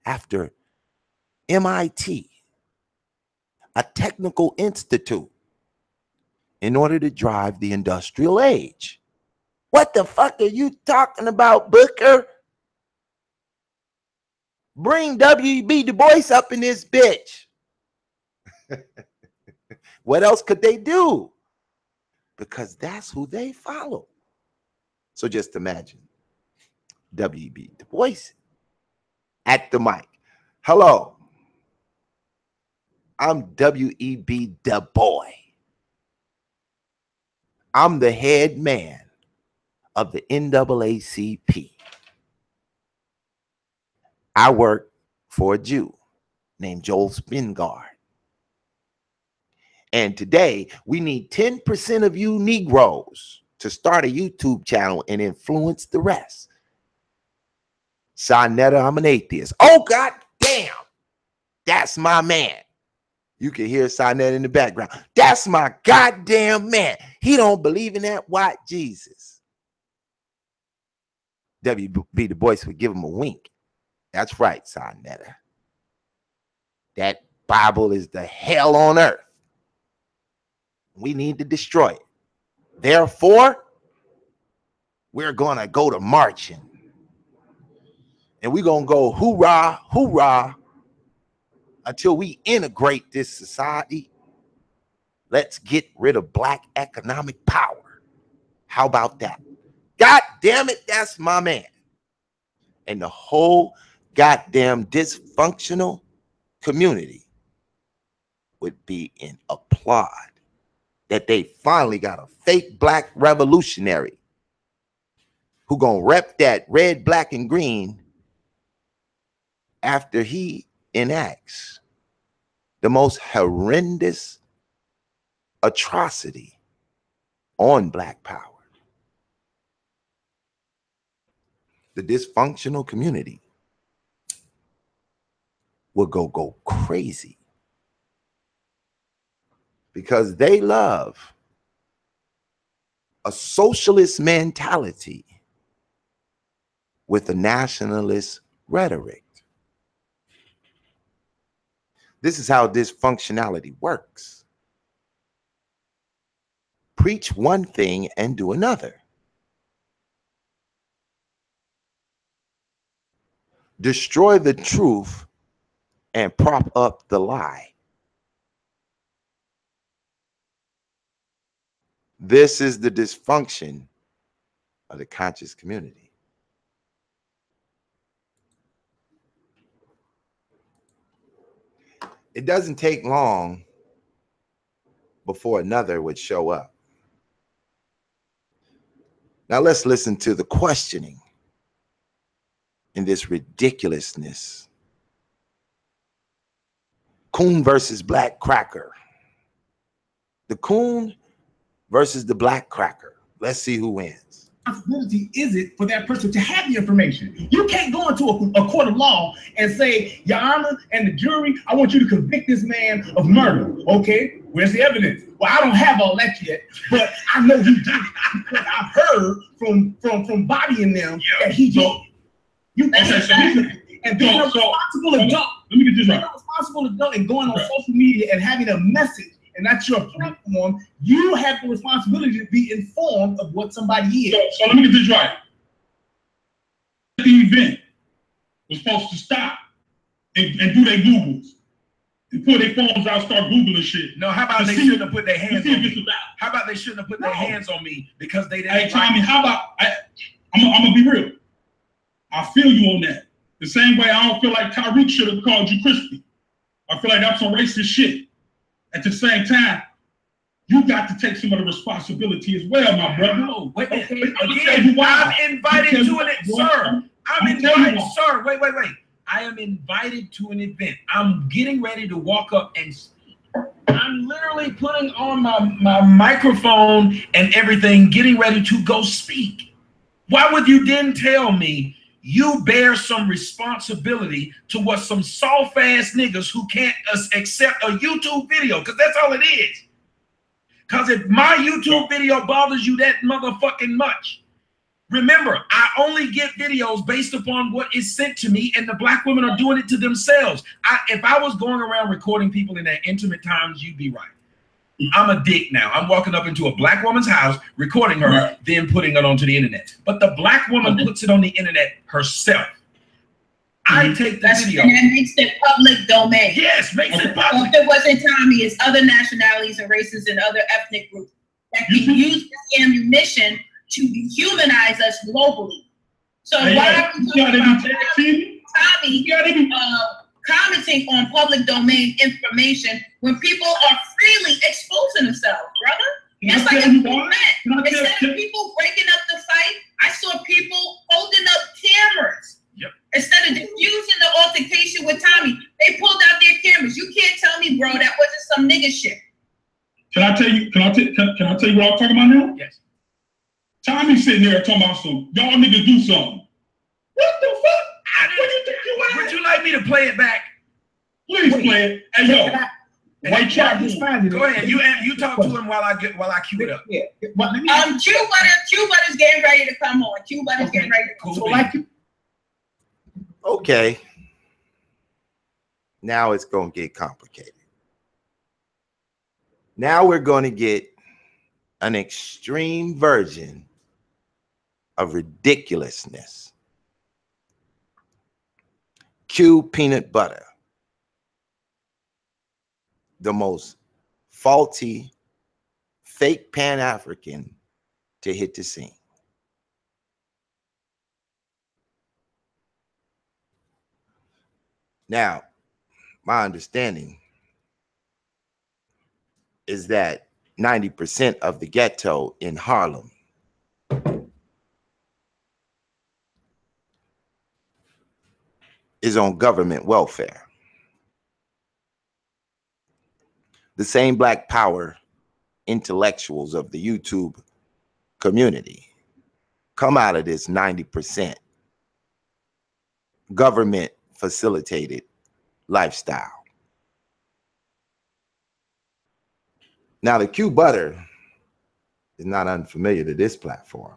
after MIT, a technical institute, in order to drive the industrial age. What the fuck are you talking about, Booker? Bring W.B. Du Bois up in this bitch. What else could they do? Because that's who they follow. So just imagine W.B. Du Bois at the mic. Hello, I'm W.E.B. Du Bois. I'm the head man of the NAACP. I work for a Jew named Joel Spingard. And today, we need 10% of you Negroes to start a YouTube channel and influence the rest. Sonetta, I'm an atheist. Oh, God damn. That's my man. You can hear Sonetta in the background. That's my goddamn man. He don't believe in that white Jesus. W.B. Du Bois would give him a wink. That's right, Sonetta. That Bible is the hell on earth. We need to destroy it. Therefore, we're going to go to marching. And we're going to go hoorah, hoorah, until we integrate this society. Let's get rid of black economic power. How about that? God damn it, that's my man. And the whole goddamn dysfunctional community would be in applaud that they finally got a fake black revolutionary who gonna rep that red, black, and green after he enacts the most horrendous atrocity on black power. The dysfunctional community will go crazy because they love a socialist mentality with a nationalist rhetoric. This is how dysfunctionality works. Preach one thing and do another. Destroy the truth and prop up the lie. This is the dysfunction of the conscious community. It doesn't take long before another would show up. Now let's listen to the questioning in this ridiculousness. Coon versus black cracker. The coon versus the black cracker. Let's see who wins. Responsibility is it for that person to have the information? You can't go into a court of law and say, Your Honor and the jury, I want you to convict this man of murder. Okay, where's the evidence? Well, I don't have all that yet, but I know he did it because I've heard from Bobby and them that he did. And being a responsible adult, responsible adult and going on social media and having a message, and that's your platform, you have the responsibility to be informed of what somebody is. So let me get this right. The event was supposed to stop and do their Googles. And pull their phones out, start Googling shit. No, how about they shouldn't have put their hands on me? How about they shouldn't have put their hands on me because they didn't? Hey, Tommy, how about, I'm gonna be real. I feel you on that. The same way I don't feel like Tyreek should have called you crispy. I feel like that's some racist shit. At the same time, you got to take some of the responsibility as well, my brother. No, wait. Again, I'm invited to an event, sir. I'm invited, sir. Wait. I am invited to an event. I'm getting ready to walk up and I'm literally putting on my microphone and everything, getting ready to go speak. Why would you then tell me you bear some responsibility to what some soft ass niggas who can't accept a YouTube video? Because that's all it is. Because if my YouTube video bothers you that motherfucking much, remember, I only get videos based upon what is sent to me, and the black women are doing it to themselves. If I was going around recording people in their intimate times, you'd be right. I'm a dick now. I'm walking up into a black woman's house, recording her, then putting it onto the internet. But the black woman puts it on the internet herself. I take the video. And that makes it public domain. Yes, makes it public. So if it wasn't Tommy, it's other nationalities and races and other ethnic groups that can use this ammunition to dehumanize us globally. So why are we talking about Tommy commenting on public domain information when people are freely exposing themselves, brother? It's like a movement. Instead of people breaking up the fight, I saw people holding up cameras. Yep. Instead of diffusing the altercation with Tommy, they pulled out their nigga shit. Can I tell you? Can I tell you what I'm talking about now? Yes. Tommy sitting there talking about some y'all niggas do something. What the fuck? What do you think you are? Would you like me to play it back? Please play it. Hey yo, white chat room. Go ahead. You talk to him while I cue it up. Yeah. But let me Q Butter's getting ready to come on. Q Butter's getting ready to come Cool. on. so like you. Okay. Now it's going to get complicated. Now we're going to get an extreme version of ridiculousness. Q peanut butter, the most faulty, fake Pan-African to hit the scene. Now, my understanding is that 90% of the ghetto in Harlem is on government welfare. The same Black Power intellectuals of the YouTube community come out of this 90% government facilitated lifestyle. Now, the Q Butter is not unfamiliar to this platform.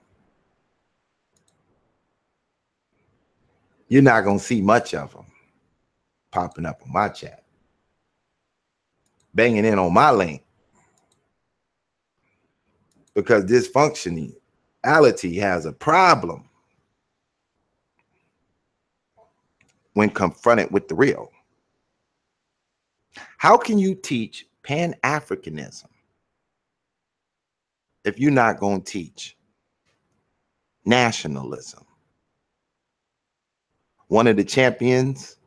You're not going to see much of them popping up on my chat, banging in on my link, because dysfunctionality has a problem when confronted with the real. How can you teach Pan-Africanism if you're not going to teach nationalism? One of the champions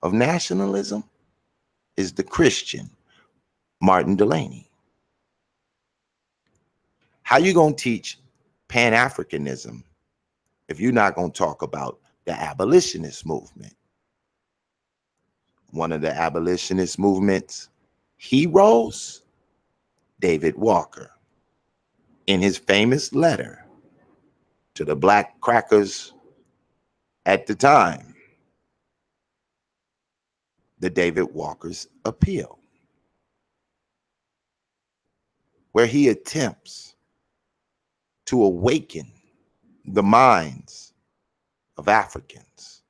of nationalism is the Christian Martin Delaney. How you going to teach Pan-Africanism if you're not going to talk about the abolitionist movement? One of the abolitionist movement's heroes, David Walker, in his famous letter to the black crackers at the time, the David Walker's Appeal, where he attempts to awaken the minds of Africans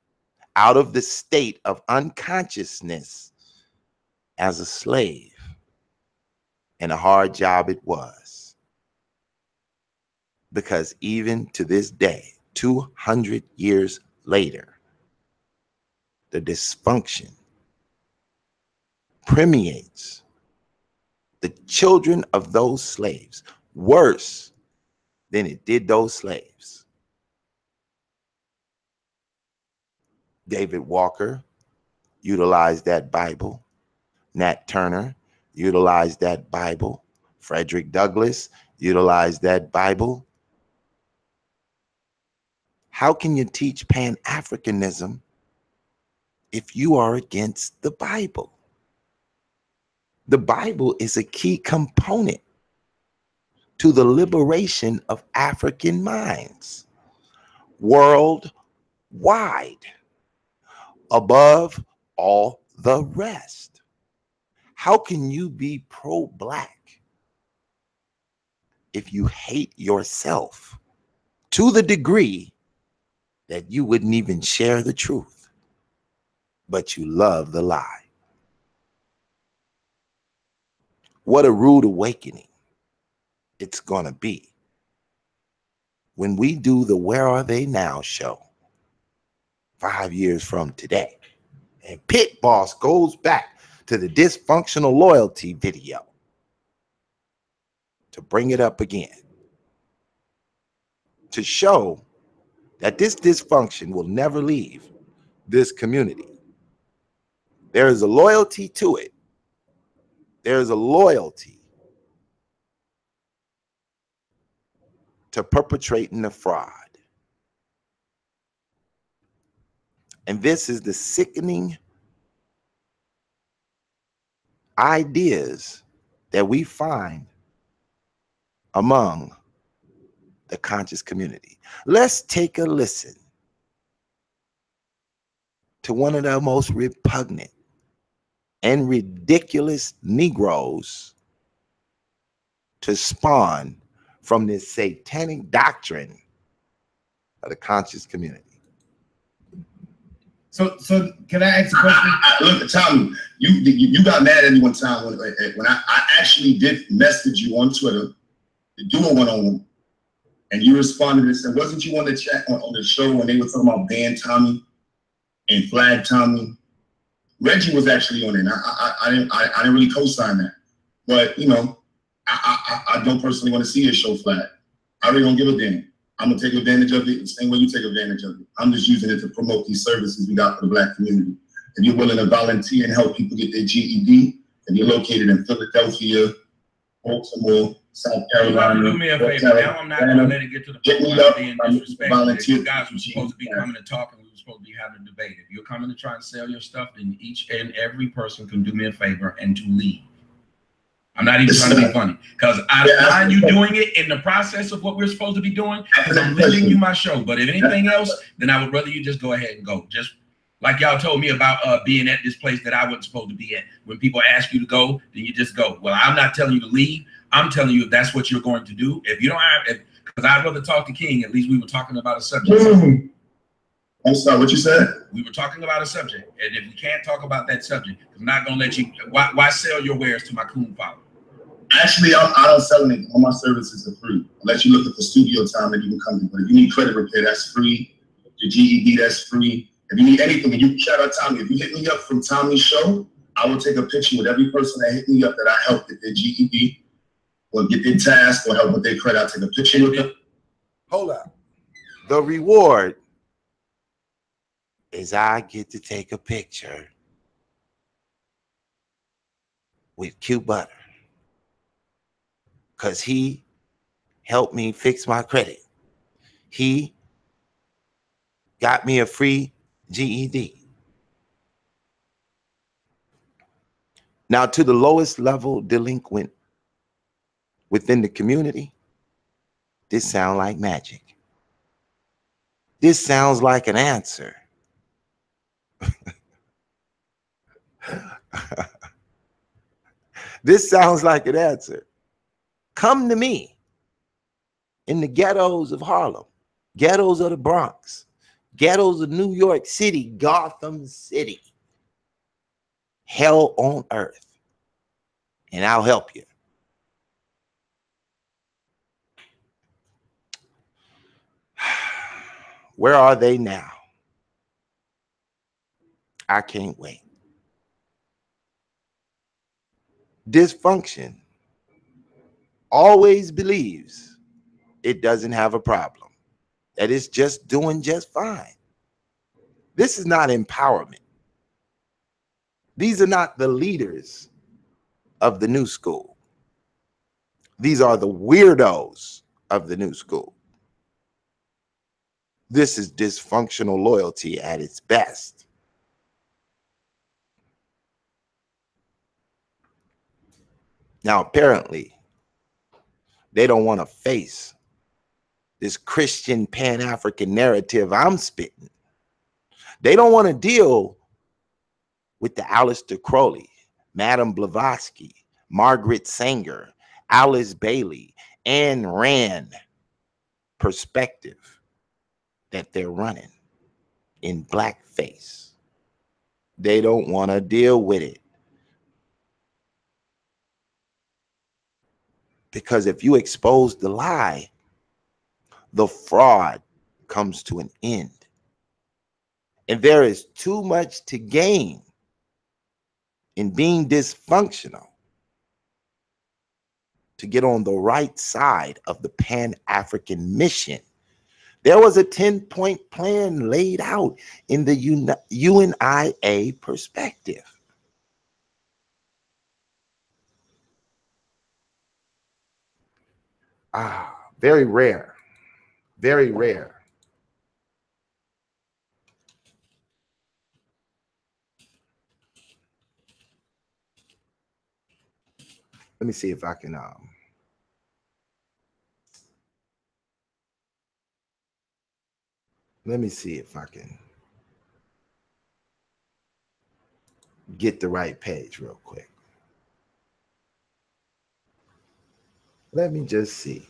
out of the state of unconsciousness as a slave, and a hard job it was. Because even to this day, 200 years later, the dysfunction permeates the children of those slaves worse than it did those slaves. David Walker utilized that Bible. Nat Turner utilized that Bible. Frederick Douglass utilized that Bible. How can you teach Pan-Africanism if you are against the Bible? The Bible is a key component to the liberation of African minds worldwide, above all the rest. How can you be pro-black if you hate yourself to the degree that you wouldn't even share the truth, but you love the lie? What a rude awakening it's gonna be when we do the Where Are They Now show 5 years from today, and Pitt Boss goes back to the dysfunctional loyalty video to bring it up again, to show that this dysfunction will never leave this community. There is a loyalty to it. There is a loyalty to perpetrating the fraud. And this is the sickening ideas that we find among the conscious community. Let's take a listen to one of the most repugnant and ridiculous Negroes to spawn from this satanic doctrine of the conscious community. So can I ask a question? Look, Tommy, you got mad at me one time when I actually did message you on Twitter to do a one-on-one, and you responded and said, wasn't you on the chat on the show when they were talking about ban Tommy and flag Tommy? Reggie was actually on it. I didn't really co-sign that, but you know, I don't personally want to see his show flag. I really don't give a damn. I'm gonna take advantage of it the same way you take advantage of it. I'm just using it to promote these services we got for the Black community. If you're willing to volunteer and help people get their GED, and you're located in Philadelphia, Baltimore, South Carolina, Do me a favor. Now I'm not gonna let it get to the point of being disrespectful. You guys were supposed to be coming and talking. We were supposed to be having a debate. If you're coming to try and sell your stuff, then each and every person can do me a favor and to leave. I'm not even trying to be funny, because I find you doing it in the process of what we're supposed to be doing, because I'm lending you my show. But if anything else, then I would rather you just go ahead and go. Just like y'all told me about being at this place that I wasn't supposed to be at. When people ask you to go, then you just go. Well, I'm not telling you to leave. I'm telling you if that's what you're going to do. If you don't have, because I'd rather talk to King. At least we were talking about a subject. I'm sorry, what you said? We were talking about a subject, and if we can't talk about that subject, I'm not gonna let you. Why sell your wares to my coon follower? Actually, I don't sell anything. All my services are free. Unless you're looking for studio time, then you can come in. But if you need credit repair, that's free. Your GED, that's free. If you need anything, and you shout out Tommy. If you hit me up from Tommy's show, I will take a picture with every person that hit me up that I helped get their GED or get their task or help with their credit. I'll take a picture with them. Hold up. The reward is I get to take a picture with Q Butter, because he helped me fix my credit. He got me a free GED. Now, to the lowest level delinquent within the community, this sounds like magic. This sounds like an answer. This sounds like an answer. Come to me in the ghettos of Harlem, ghettos of the Bronx, ghettos of New York City, Gotham City, hell on earth, and I'll help you. Where are they now? I can't wait. Dysfunction always believes it doesn't have a problem, that it's just doing just fine. This is not empowerment. These are not the leaders of the new school. These are the weirdos of the new school. This is dysfunctional loyalty at its best. Now, apparently, they don't want to face this Christian Pan-African narrative I'm spitting. They don't want to deal with the Aleister Crowley, Madame Blavatsky, Margaret Sanger, Alice Bailey, Ayn Rand perspective that they're running in blackface. They don't want to deal with it. Because if you expose the lie, the fraud comes to an end. And there is too much to gain in being dysfunctional to get on the right side of the Pan-African mission. There was a 10-point plan laid out in the UNIA perspective. Very rare. Very rare. let me see if I can let me see if I can get the right page real quick. Let me just see.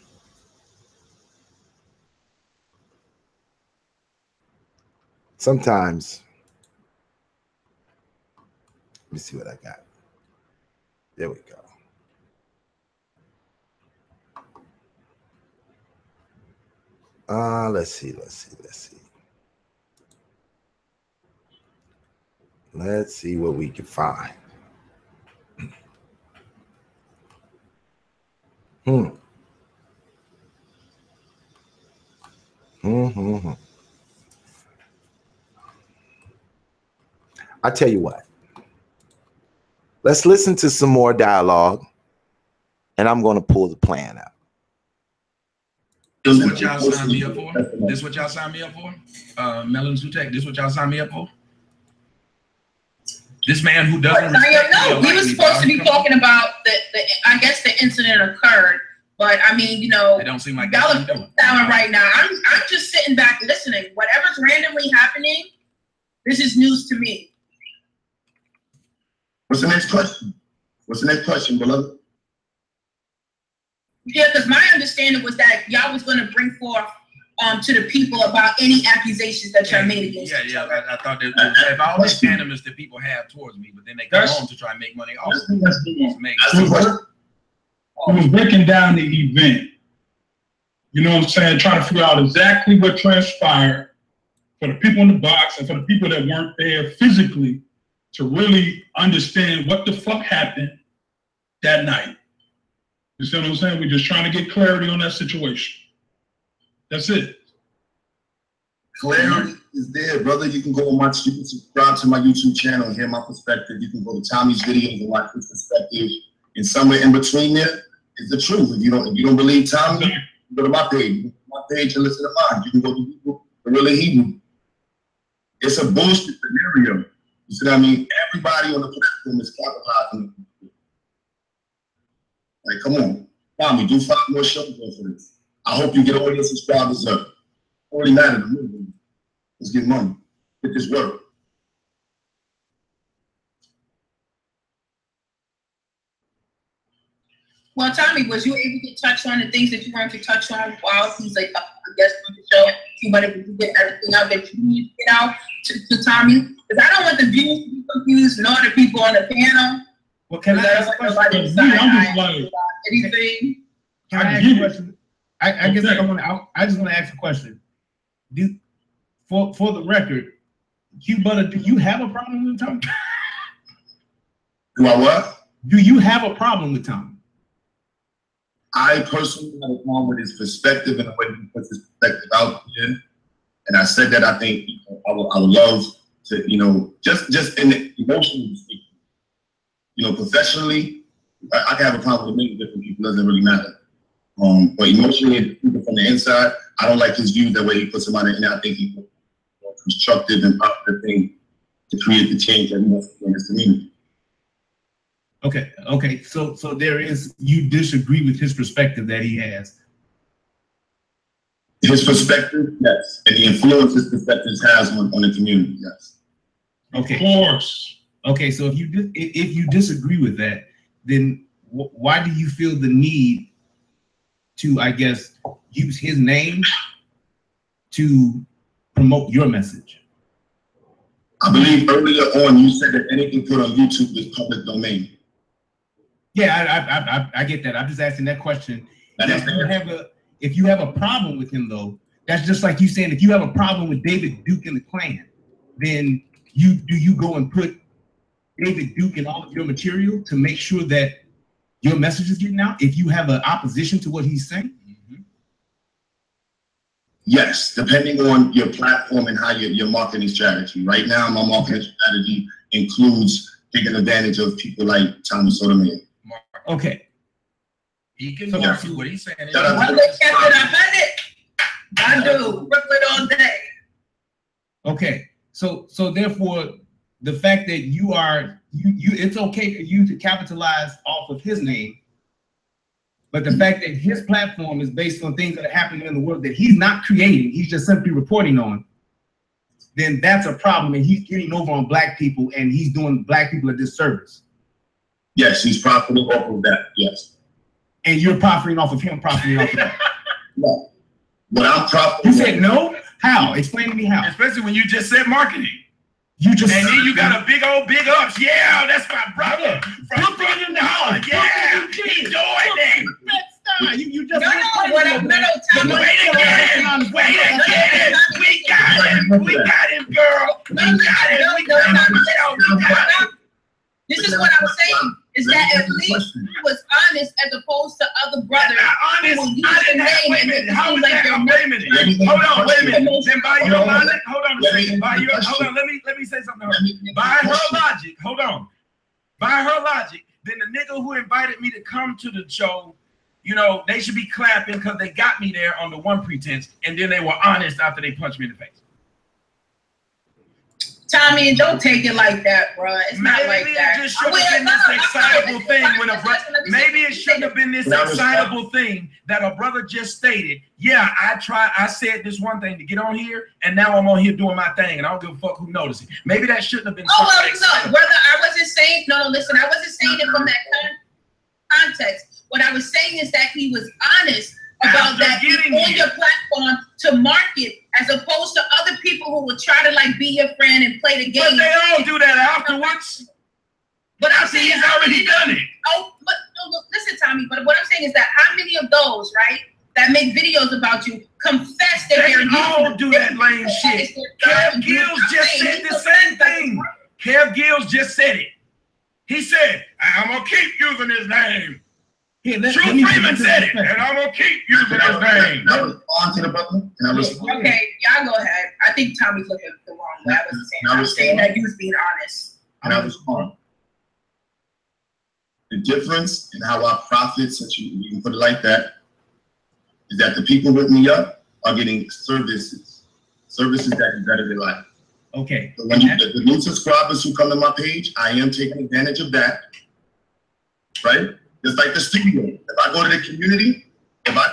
Sometimes, let me see what I got. There we go. Let's see. Let's see what we can find. I tell you what. Let's listen to some more dialogue, and I'm going to pull the plan out. This is what y'all signed me up for? This is what y'all signed me up for? Melon Zutek, this is what y'all signed me up for? This man who doesn't respect no, we were supposed to be talking about I guess the incident occurred, but I mean, you know, it don't seem like y'all are doing right now. I'm just sitting back listening. Whatever's randomly happening, this is news to me. What's the next question? What's the next question, beloved? Yeah, because my understanding was that y'all was going to bring forth to the people about any accusations that y'all made against each other. I thought that if all this animus that people have towards me, but then they come home to try and make money off of me. He was breaking down the event. You know what I'm saying? Trying to figure out exactly what transpired for the people in the box and for the people that weren't there physically to really understand what the fuck happened that night. You see what I'm saying? We're just trying to get clarity on that situation. That's it. Clarity is there, brother. You can go and watch, you can subscribe to my YouTube channel and hear my perspective. You can go to Tommy's videos and watch his perspective. And somewhere in between there is the truth. If you don't believe Tommy, you go to my page. You go to my page and listen to mine. You can go to the Real Hebrew. It's a bullshit scenario. You see what I mean? Everybody on the platform is capitalizing. Like, come on. Tommy, do 5 more shows for this. I hope you get all your subscribers up. It really matters to me. Let's get money. Get this work. Well, Tommy, was you able to touch on the things that you wanted to touch on while he's like, I guess, on the show? You wanted to get everything out that you need to get out to Tommy? Because I don't want the viewers to be confused, nor the people on the panel. Well, can I ask a question? Anything? Can I ask a question? I guess I just want to ask a question. For the record, Q-Butter, do you have a problem with Tommy? Do I what? Do you have a problem with Tommy? I personally have a problem with his perspective and the way he puts his perspective out there. And I said that I think I would love to, just in the emotionally speaking, professionally, I can have a problem with many different people. It doesn't really matter. But emotionally, people from the inside, I don't like his views, the way he puts them out there. And I think he's a constructive and positive thing to create the change that he wants in this community. Okay. So there is, you disagree with his perspective that he has? His perspective, yes. And the influence his perspective has on the community, yes. Okay. Of course. Okay, so if you disagree with that, then why do you feel the need to, I guess, use his name to promote your message? I believe earlier on you said that anything put on YouTube is public domain. Yeah, I get that. I'm just asking that question. If you have a problem with him, though, that's just like you saying if you have a problem with David Duke and the Klan, then you go and put David Duke in all of your material to make sure that your message is getting out if you have an opposition to what he's saying? Mm-hmm. Yes, depending on your platform and how your marketing strategy. Right now, my marketing strategy includes taking advantage of people like Tommy Sotomayor. Okay. He can market what he's saying. I do. Brooklyn all day. Okay. So therefore, the fact that you it's okay for you to capitalize off of his name, But the fact that his platform is based on things that are happening in the world that he's not creating, he's just simply reporting on, then that's a problem, and he's getting over on black people, and he's doing black people a disservice. Yes, he's profiting off of that, yes. And you're profiting off of him profiting off of that. No. But I'm profiting. You said no? How? Explain to me how. Especially when you just said marketing. You just and then you got a big old big ups. Yeah, that's my brother. From Brooklyn in the house. Yeah, he's doing it. You just wait again. We got him, girl. We got him. This is what I'm saying. Is that at least he was honest as opposed to other brothers. Honest. I didn't have. Wait a minute. How was that? Wait a minute. Hold on. Wait a minute. Then by your logic, hold on a second. Hold on. Let me say something to her. By her logic, hold on. By her logic, then the nigga who invited me to come to the show, you know, they should be clapping because they got me there on the one pretense, and then they were honest after they punched me in the face. Tommy, don't take it like that, bro. It's not like that. It just shouldn't have been this excitable thing when a brother. Maybe it shouldn't have been this excitable thing that a brother just stated. Yeah, I said this one thing to get on here, and now I'm on here doing my thing, and I don't give a fuck who notices. Maybe that shouldn't have been. Oh well, no, brother. I wasn't saying. No, listen. I wasn't saying it from that context. What I was saying is that he was honest about that on your platform to market, as opposed to other people who will try to like be your friend and play the game. But they all do that afterwards. But I'm saying he's already done it. Oh, but no, look, listen, Tommy. But what I'm saying is that how many of those, right, that make videos about you confess that they all do that lame shit. Kev Gills just said the same thing. Kev Gills just said it. He said, "I'm gonna keep using his name." Here, True Freeman said it, and I'm gonna keep using his name. I was on to the button, and I was okay. Y'all go ahead. I think Tommy's looking the wrong way. I wasn't saying. I was saying that he was being honest. And I was on. The difference in how I profit, since you can put it like that, is that the people with me up are getting services that is better than life. Okay. So when the new subscribers who come to my page, I am taking advantage of that, right? Just like the studio. If I go to the community, if I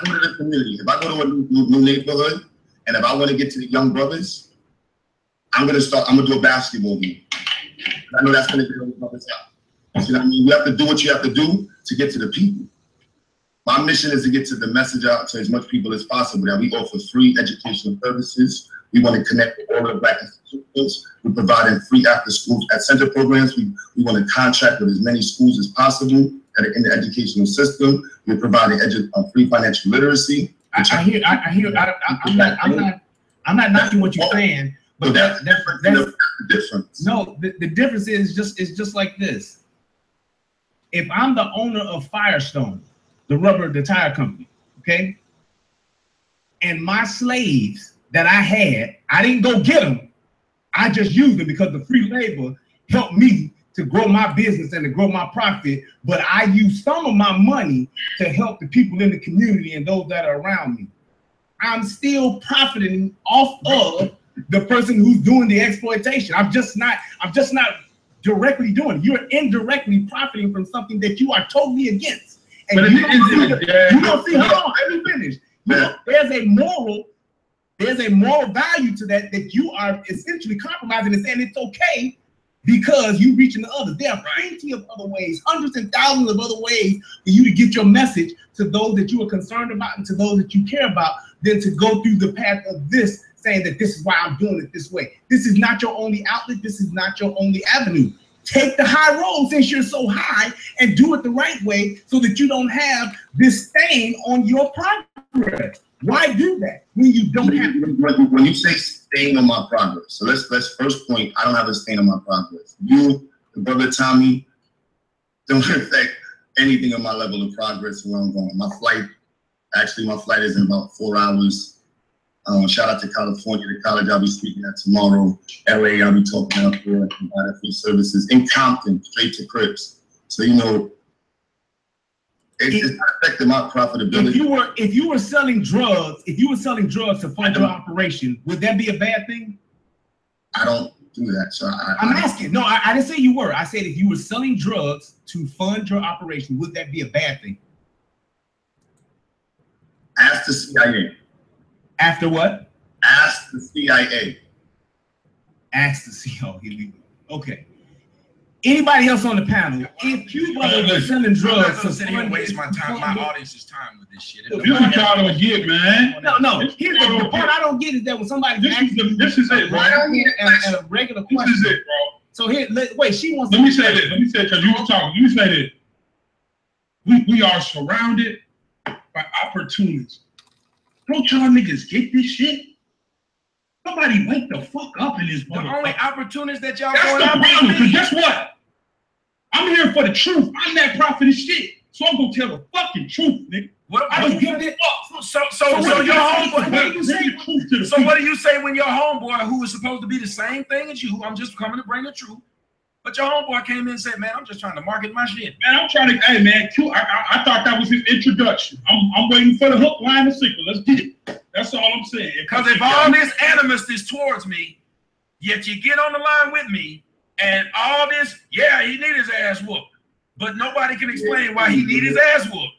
go to a new neighborhood, and if I want to get to the young brothers, I'm gonna do a basketball game. I know that's gonna get the brothers out. You see what I mean? You have to do what you have to do to get to the people. My mission is to get to the message out to as much people as possible. That we offer free educational services. We want to connect with all of the Black institutions. We're providing free after school at center programs. We want to contract with as many schools as possible that are in the educational system. We're providing free financial literacy. I'm not knocking what you're saying, but so that's the difference. No, the difference is just like this. If I'm the owner of Firestone, the tire company, okay, and my slaves that I had, I didn't go get them. I just used them because the free labor helped me to grow my business and to grow my profit, but I use some of my money to help the people in the community and those that are around me. I'm still profiting off of the person who's doing the exploitation. I'm just not directly doing it. You're indirectly profiting from something that you are totally against. And but you don't see, hold on, let me finish. There's a moral value to that you are essentially compromising and saying it's okay because you reaching the others. There are plenty of other ways, hundreds and thousands of other ways for you to get your message to those that you are concerned about and to those that you care about than to go through the path of this, saying that this is why I'm doing it this way. This is not your only outlet. This is not your only avenue. Take the high road since you're so high and do it the right way so that you don't have this stain on your progress. Why do that when you don't have? When you say stain on my progress, so let's first point. I don't have a stain on my progress. You, the brother Tommy, don't affect anything on my level of progress where I'm going. My flight is in about 4 hours. Shout out to California, the college I'll be speaking at tomorrow. LA, I'll be talking out there, providing free services in Compton, straight to Crips. So you know, it's not affecting my profitability. If you were selling drugs, to fund your operation, would that be a bad thing? I don't do that. So I'm asking. No, I didn't say you were. I said if you were selling drugs to fund your operation, would that be a bad thing? Ask the CIA. After what? Ask the CIA. Ask the CIA. Okay. Anybody else on the panel? If Cuba was selling drugs, I'm not gonna sit here and waste my time, my audience's time with this shit. This is what y'all don't get, man. No. Here's the part I don't get is that when somebody this is it, bro. And a regular question. This is it, bro. So here, wait, she wants. Let me say this. Let me say because you were talking. Let me say this. We are surrounded by opportunities. Don't y'all niggas get this shit? Somebody wake the fuck up in this motherfucker. The only opportunities that y'all That's going the out problem, because guess what? I'm here for the truth. I'm that prophet of shit. So I'm gonna tell the fucking truth, nigga. I don't give a fuck. So your homeboy. So what do you say when your homeboy, who is supposed to be the same thing as you, I'm just coming to bring the truth, but your homeboy came in and said, man, I'm just trying to market my shit. Man, I'm trying to, hey man, I thought that was his introduction. I'm waiting for the hook, line, and sinker. Let's get it. That's all I'm saying. Because if all this animus is towards me, yet you get on the line with me, and all this, yeah, he need his ass whooped, but nobody can explain why he need his ass whooped.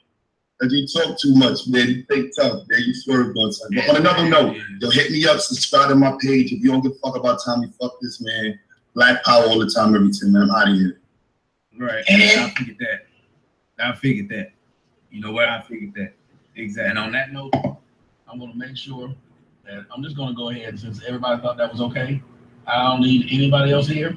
Because you talk too much, man. You think tough, man. You swerved on something. But on another note, yo, hit me up, subscribe to my page. If you don't give a fuck about Tommy, fuck this, man. Black power all the time, everything, man. I'm out of here. Right. I figured that. You know what? I figured that. Exactly. And on that note, I'm going to make sure that I'm just going to go ahead, since everybody thought that was okay. I don't need anybody else here.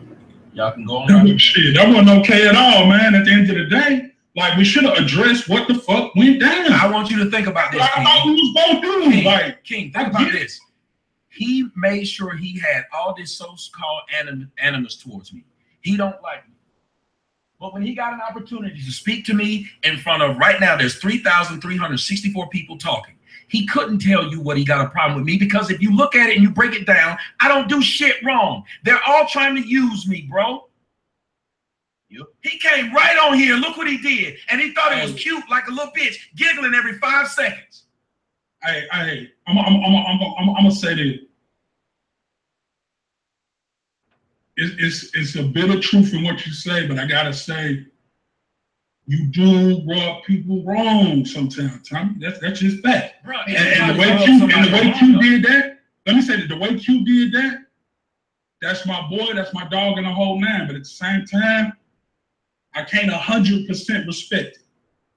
Y'all can go on. Shit, that wasn't okay at all, man. At the end of the day, like, we should have addressed what the fuck went down. I want you to think about this. I thought we was going to do. King, think about this. He made sure he had all this so-called animus towards me. He don't like me. But when he got an opportunity to speak to me in front of, right now, there's 3,364 people talking. He couldn't tell you what he got a problem with me, because if you look at it and you break it down, I don't do shit wrong. They're all trying to use me, bro. Yep. He came right on here. Look what he did. And he thought it was cute, like a little bitch, giggling every 5 seconds. I'm gonna say this. It's a bit of truth in what you say, but I gotta say, you do rub people wrong sometimes, Tommy. That's just fact. Bro, and the way Q did that, let me say that the way Q did that, that's my boy, that's my dog in the whole nine. But at the same time, I can't 100% respect it.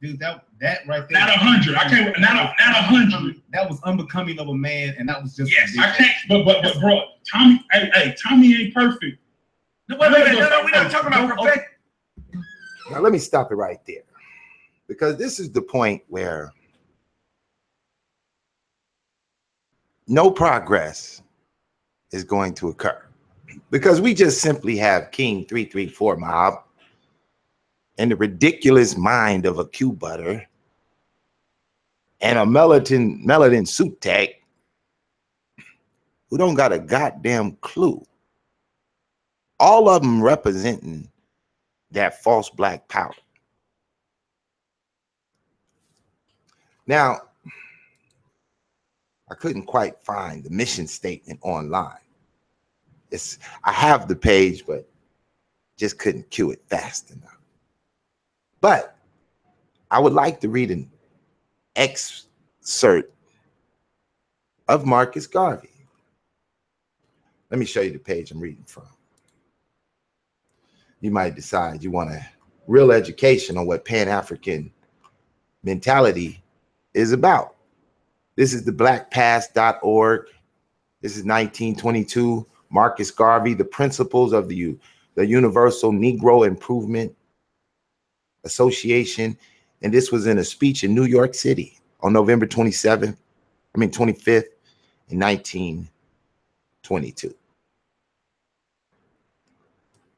Dude, that right there. Not 100. I can't. Not 100. That was unbecoming of a man, and that was just. Yes, I can't. But bro, Tommy. Hey, Tommy ain't perfect. No, wait, we're not talking about perfect. Now let me stop it right there, because this is the point where no progress is going to occur, because we just simply have King 334 mob and the ridiculous mind of a Q butter and a melanin suit tech who don't got a goddamn clue. All of them representing that false black power. Now, I couldn't quite find the mission statement online. I have the page, but just couldn't cue it fast enough. But I would like to read an excerpt of Marcus Garvey. Let me show you the page I'm reading from. You might decide you want a real education on what Pan-African mentality is about. This is the blackpast.org. This is 1922. Marcus Garvey, The Principles of the Universal Negro Improvement Association. And this was in a speech in New York City on November 25th, in 1922.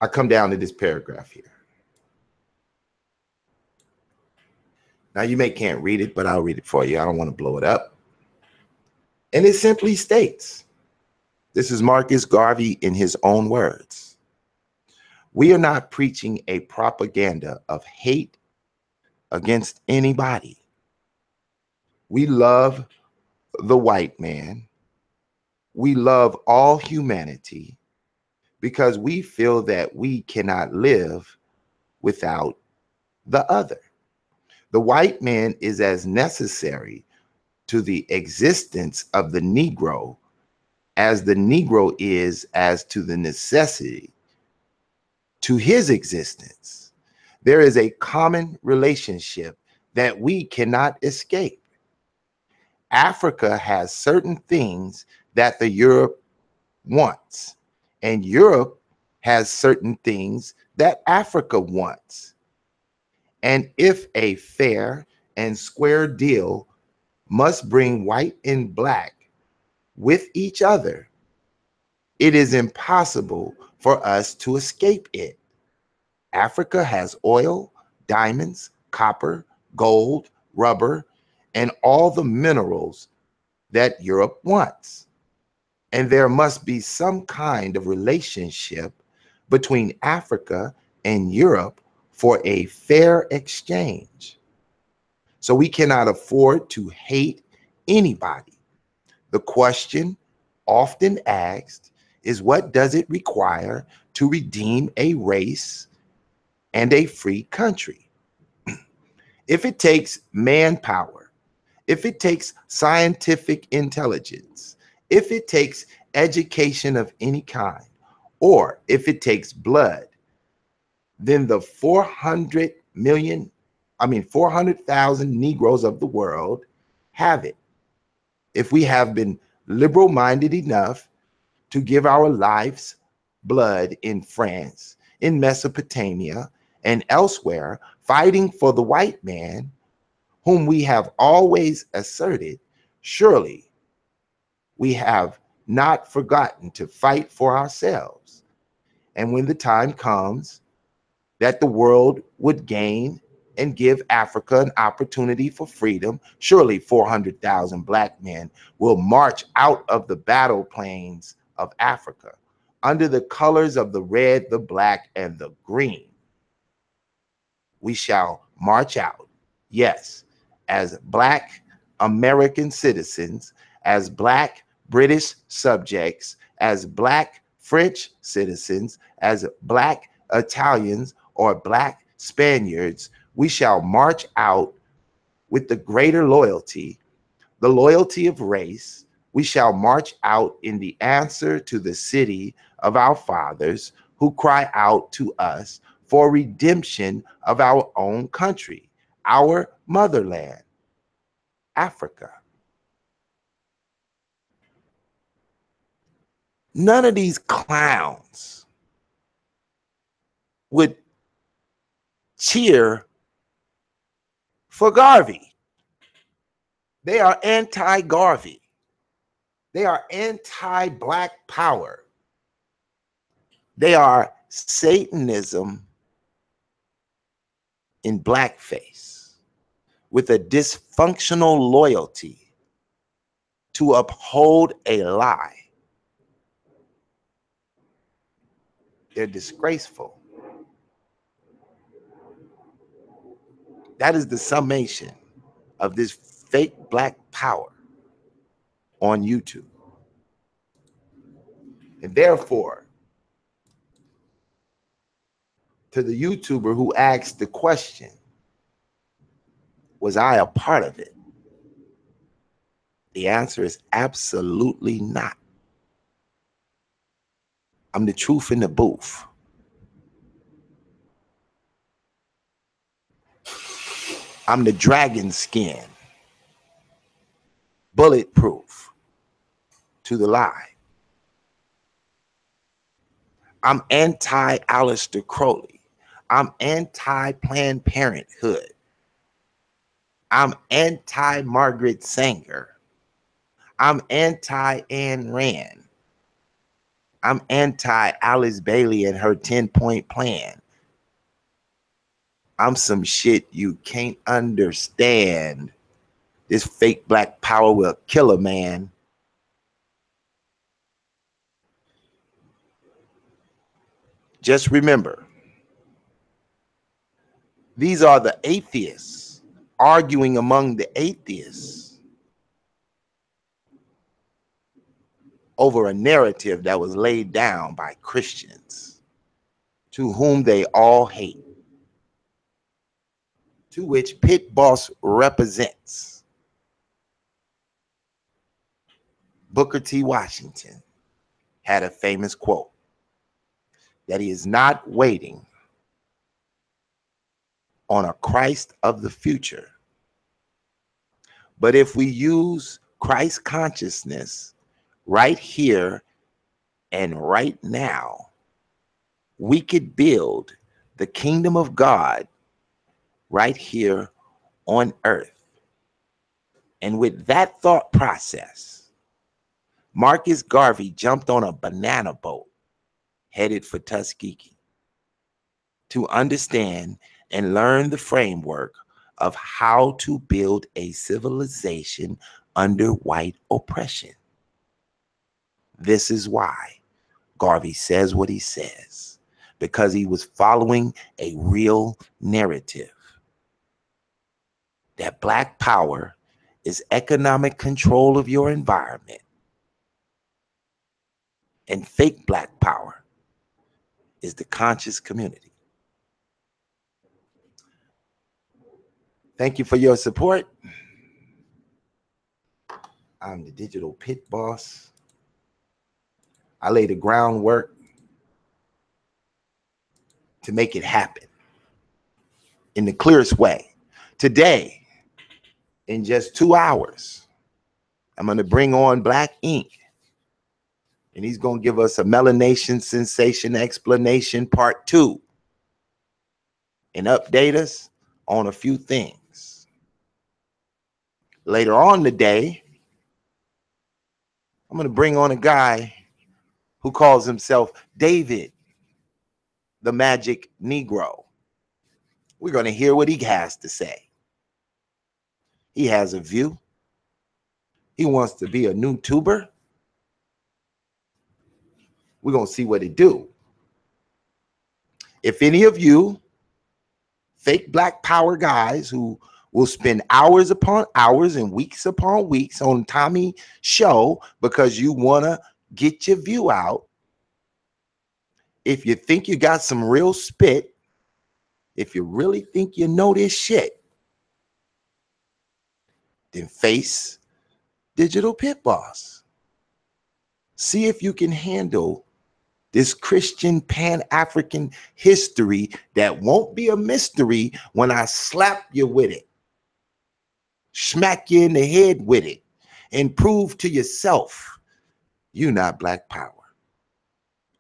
I come down to this paragraph here. Now you can't read it, but I'll read it for you. I don't want to blow it up. And it simply states, this is Marcus Garvey in his own words: we are not preaching a propaganda of hate against anybody. We love the white man. We love all humanity, because we feel that we cannot live without the other. The white man is as necessary to the existence of the Negro as the Negro is as to the necessity to his existence. There is a common relationship that we cannot escape. Africa has certain things that the Europe wants, and Europe has certain things that Africa wants. And if a fair and square deal must bring white and black with each other, it is impossible for us to escape it. Africa has oil, diamonds, copper, gold, rubber, and all the minerals that Europe wants. And there must be some kind of relationship between Africa and Europe for a fair exchange. So we cannot afford to hate anybody. The question often asked is, what does it require to redeem a race and a free country? If it takes manpower, if it takes scientific intelligence, if it takes education of any kind, or if it takes blood, then the 400,000 Negroes of the world have it. If we have been liberal-minded enough to give our lives blood in France, in Mesopotamia, and elsewhere, fighting for the white man, whom we have always asserted, surely we have not forgotten to fight for ourselves. And when the time comes that the world would gain and give Africa an opportunity for freedom, surely 400,000 black men will march out of the battle plains of Africa under the colors of the red, the black, and the green. We shall march out, yes, as black American citizens, as black British subjects, as black French citizens, as black Italians or black Spaniards. We shall march out with the greater loyalty, the loyalty of race. We shall march out in the answer to the city of our fathers who cry out to us for redemption of our own country, our motherland, Africa. None of these clowns would cheer for Garvey. They are anti-Garvey. They are anti-black power. They are Satanism in blackface with a dysfunctional loyalty to uphold a lie. They're disgraceful. That is the summation of this fake black power on YouTube. And therefore, to the YouTuber who asked the question, was I a part of it? The answer is absolutely not. I'm the truth in the booth. I'm the dragon skin, bulletproof to the lie. I'm anti-Aleister Crowley. I'm anti-Planned Parenthood. I'm anti-Margaret Sanger. I'm anti-Ayn Rand. I'm anti-Alice Bailey and her 10-point plan. I'm some shit you can't understand. This fake black power will kill a man. Just remember, these are the atheists arguing among the atheists over a narrative that was laid down by Christians, to whom they all hate, to which Pitt Boss represents. Booker T. Washington had a famous quote that he is not waiting on a Christ of the future, but if we use Christ consciousness right here and right now, we could build the kingdom of God right here on earth. And with that thought process, Marcus Garvey jumped on a banana boat headed for Tuskegee to understand and learn the framework of how to build a civilization under white oppression. This is why Garvey says what he says, because he was following a real narrative that Black power is economic control of your environment, and fake Black power is the conscious community. Thank you for your support. I'm the Digital Pit Boss. I lay the groundwork to make it happen in the clearest way. Today, in just 2 hours, I'm going to bring on Black Ink, and he's going to give us a melanation sensation explanation part 2 and update us on a few things. Later on today, I'm going to bring on a guy who calls himself David, the Magic Negro. We're going to hear what he has to say. He has a view. He wants to be a new tuber. We're going to see what it do. If any of you fake Black power guys who will spend hours upon hours and weeks upon weeks on Tommy's show because you want to get your view out, if you think you got some real spit, if you really think you know this shit, then face Digital Pit Boss. See if you can handle this Christian Pan-African history that won't be a mystery when I slap you with it, smack you in the head with it, and prove to yourself you're not Black power.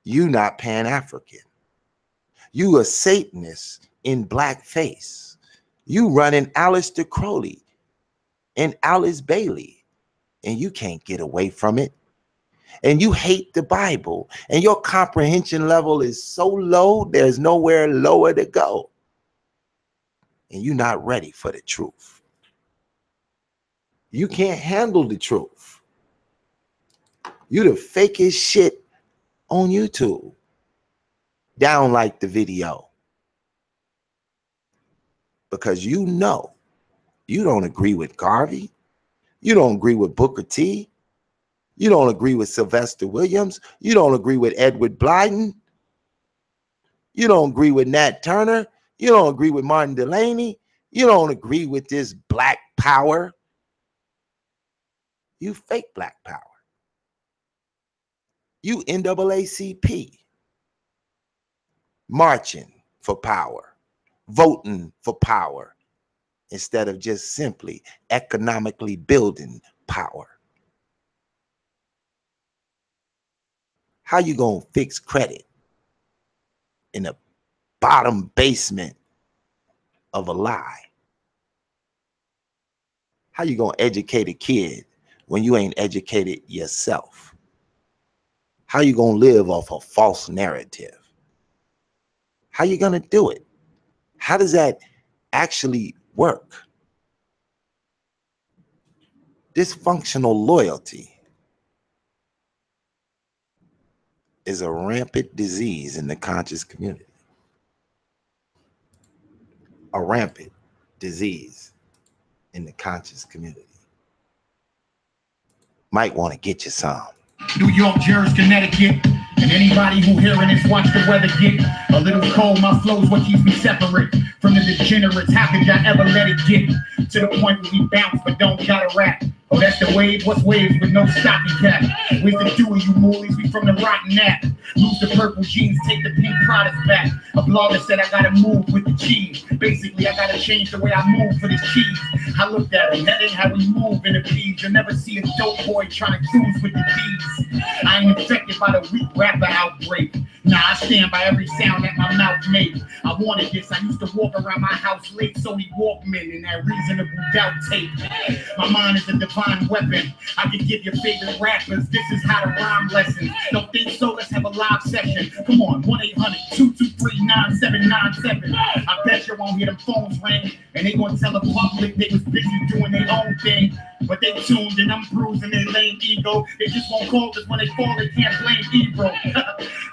You not Pan-African. You a Satanist in blackface. You running Aleister Crowley and Alice Bailey, and you can't get away from it. And you hate the Bible, and your comprehension level is so low, there's nowhere lower to go. And you're not ready for the truth. You can't handle the truth. You the fakest shit on YouTube. Down like the video. Because you know you don't agree with Garvey. You don't agree with Booker T. You don't agree with Sylvester Williams. You don't agree with Edward Blyden. You don't agree with Nat Turner. You don't agree with Martin Delaney. You don't agree with this Black power. You fake Black power. You NAACP. Marching for power. Voting for power. Instead of just simply economically building power. How you gonna fix credit in the bottom basement of a lie? How you gonna educate a kid when you ain't educated yourself? How you gonna live off a false narrative? How you gonna do it? How does that actually work? Dysfunctional loyalty is a rampant disease in the conscious community. A rampant disease in the conscious community. Might want to get you some. New York, Jersey, Connecticut, And anybody who hearing this, watch the weather get a little cold. My flow's what keeps me separate from the degenerates. How could y'all ever let it get to the point where we bounce but don't gotta rap? Oh, that's the wave? What's waves with no stocking cap? Where's the do of you moolies? We from the rotten nap. Lose the purple jeans, take the pink products back. A blogger said I gotta move with the cheese. Basically, I gotta change the way I move for this cheese. I looked at him, that ain't how we move in the bees. You'll never see a dope boy trying to cruise with the D's. I ain't infected by the weak rapper outbreak. Nah, I stand by every sound that my mouth made. I wanted this. I used to walk around my house late, Sony Walkman and that reasonable doubt tape. My mind is a divine weapon. I can give your favorite rappers. This is how to rhyme lessons. Don't think so? Let's have a live session. Come on, 1-800-223-9797. I bet you won't hear them phones ring, and they gonna tell the public they was busy doing their own thing. But they tuned and I'm bruising their lame ego. They just won't call us when they fall, they can't blame Ebro.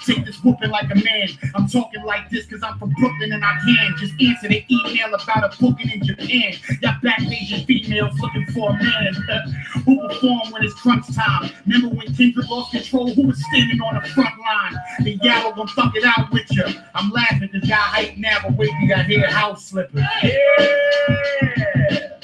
Take this whooping like a man. I'm talking like this cause I'm from Brooklyn and I can. Just answer the email about a booking in Japan. Y'all back Asian females looking for a man who perform when it's crunch time. Remember when Kendrick lost control? Who was standing on the front line? The y'all gonna fuck it out with you. I'm laughing cause y'all hype now, but wait till y'all hear house slippers. Yeah!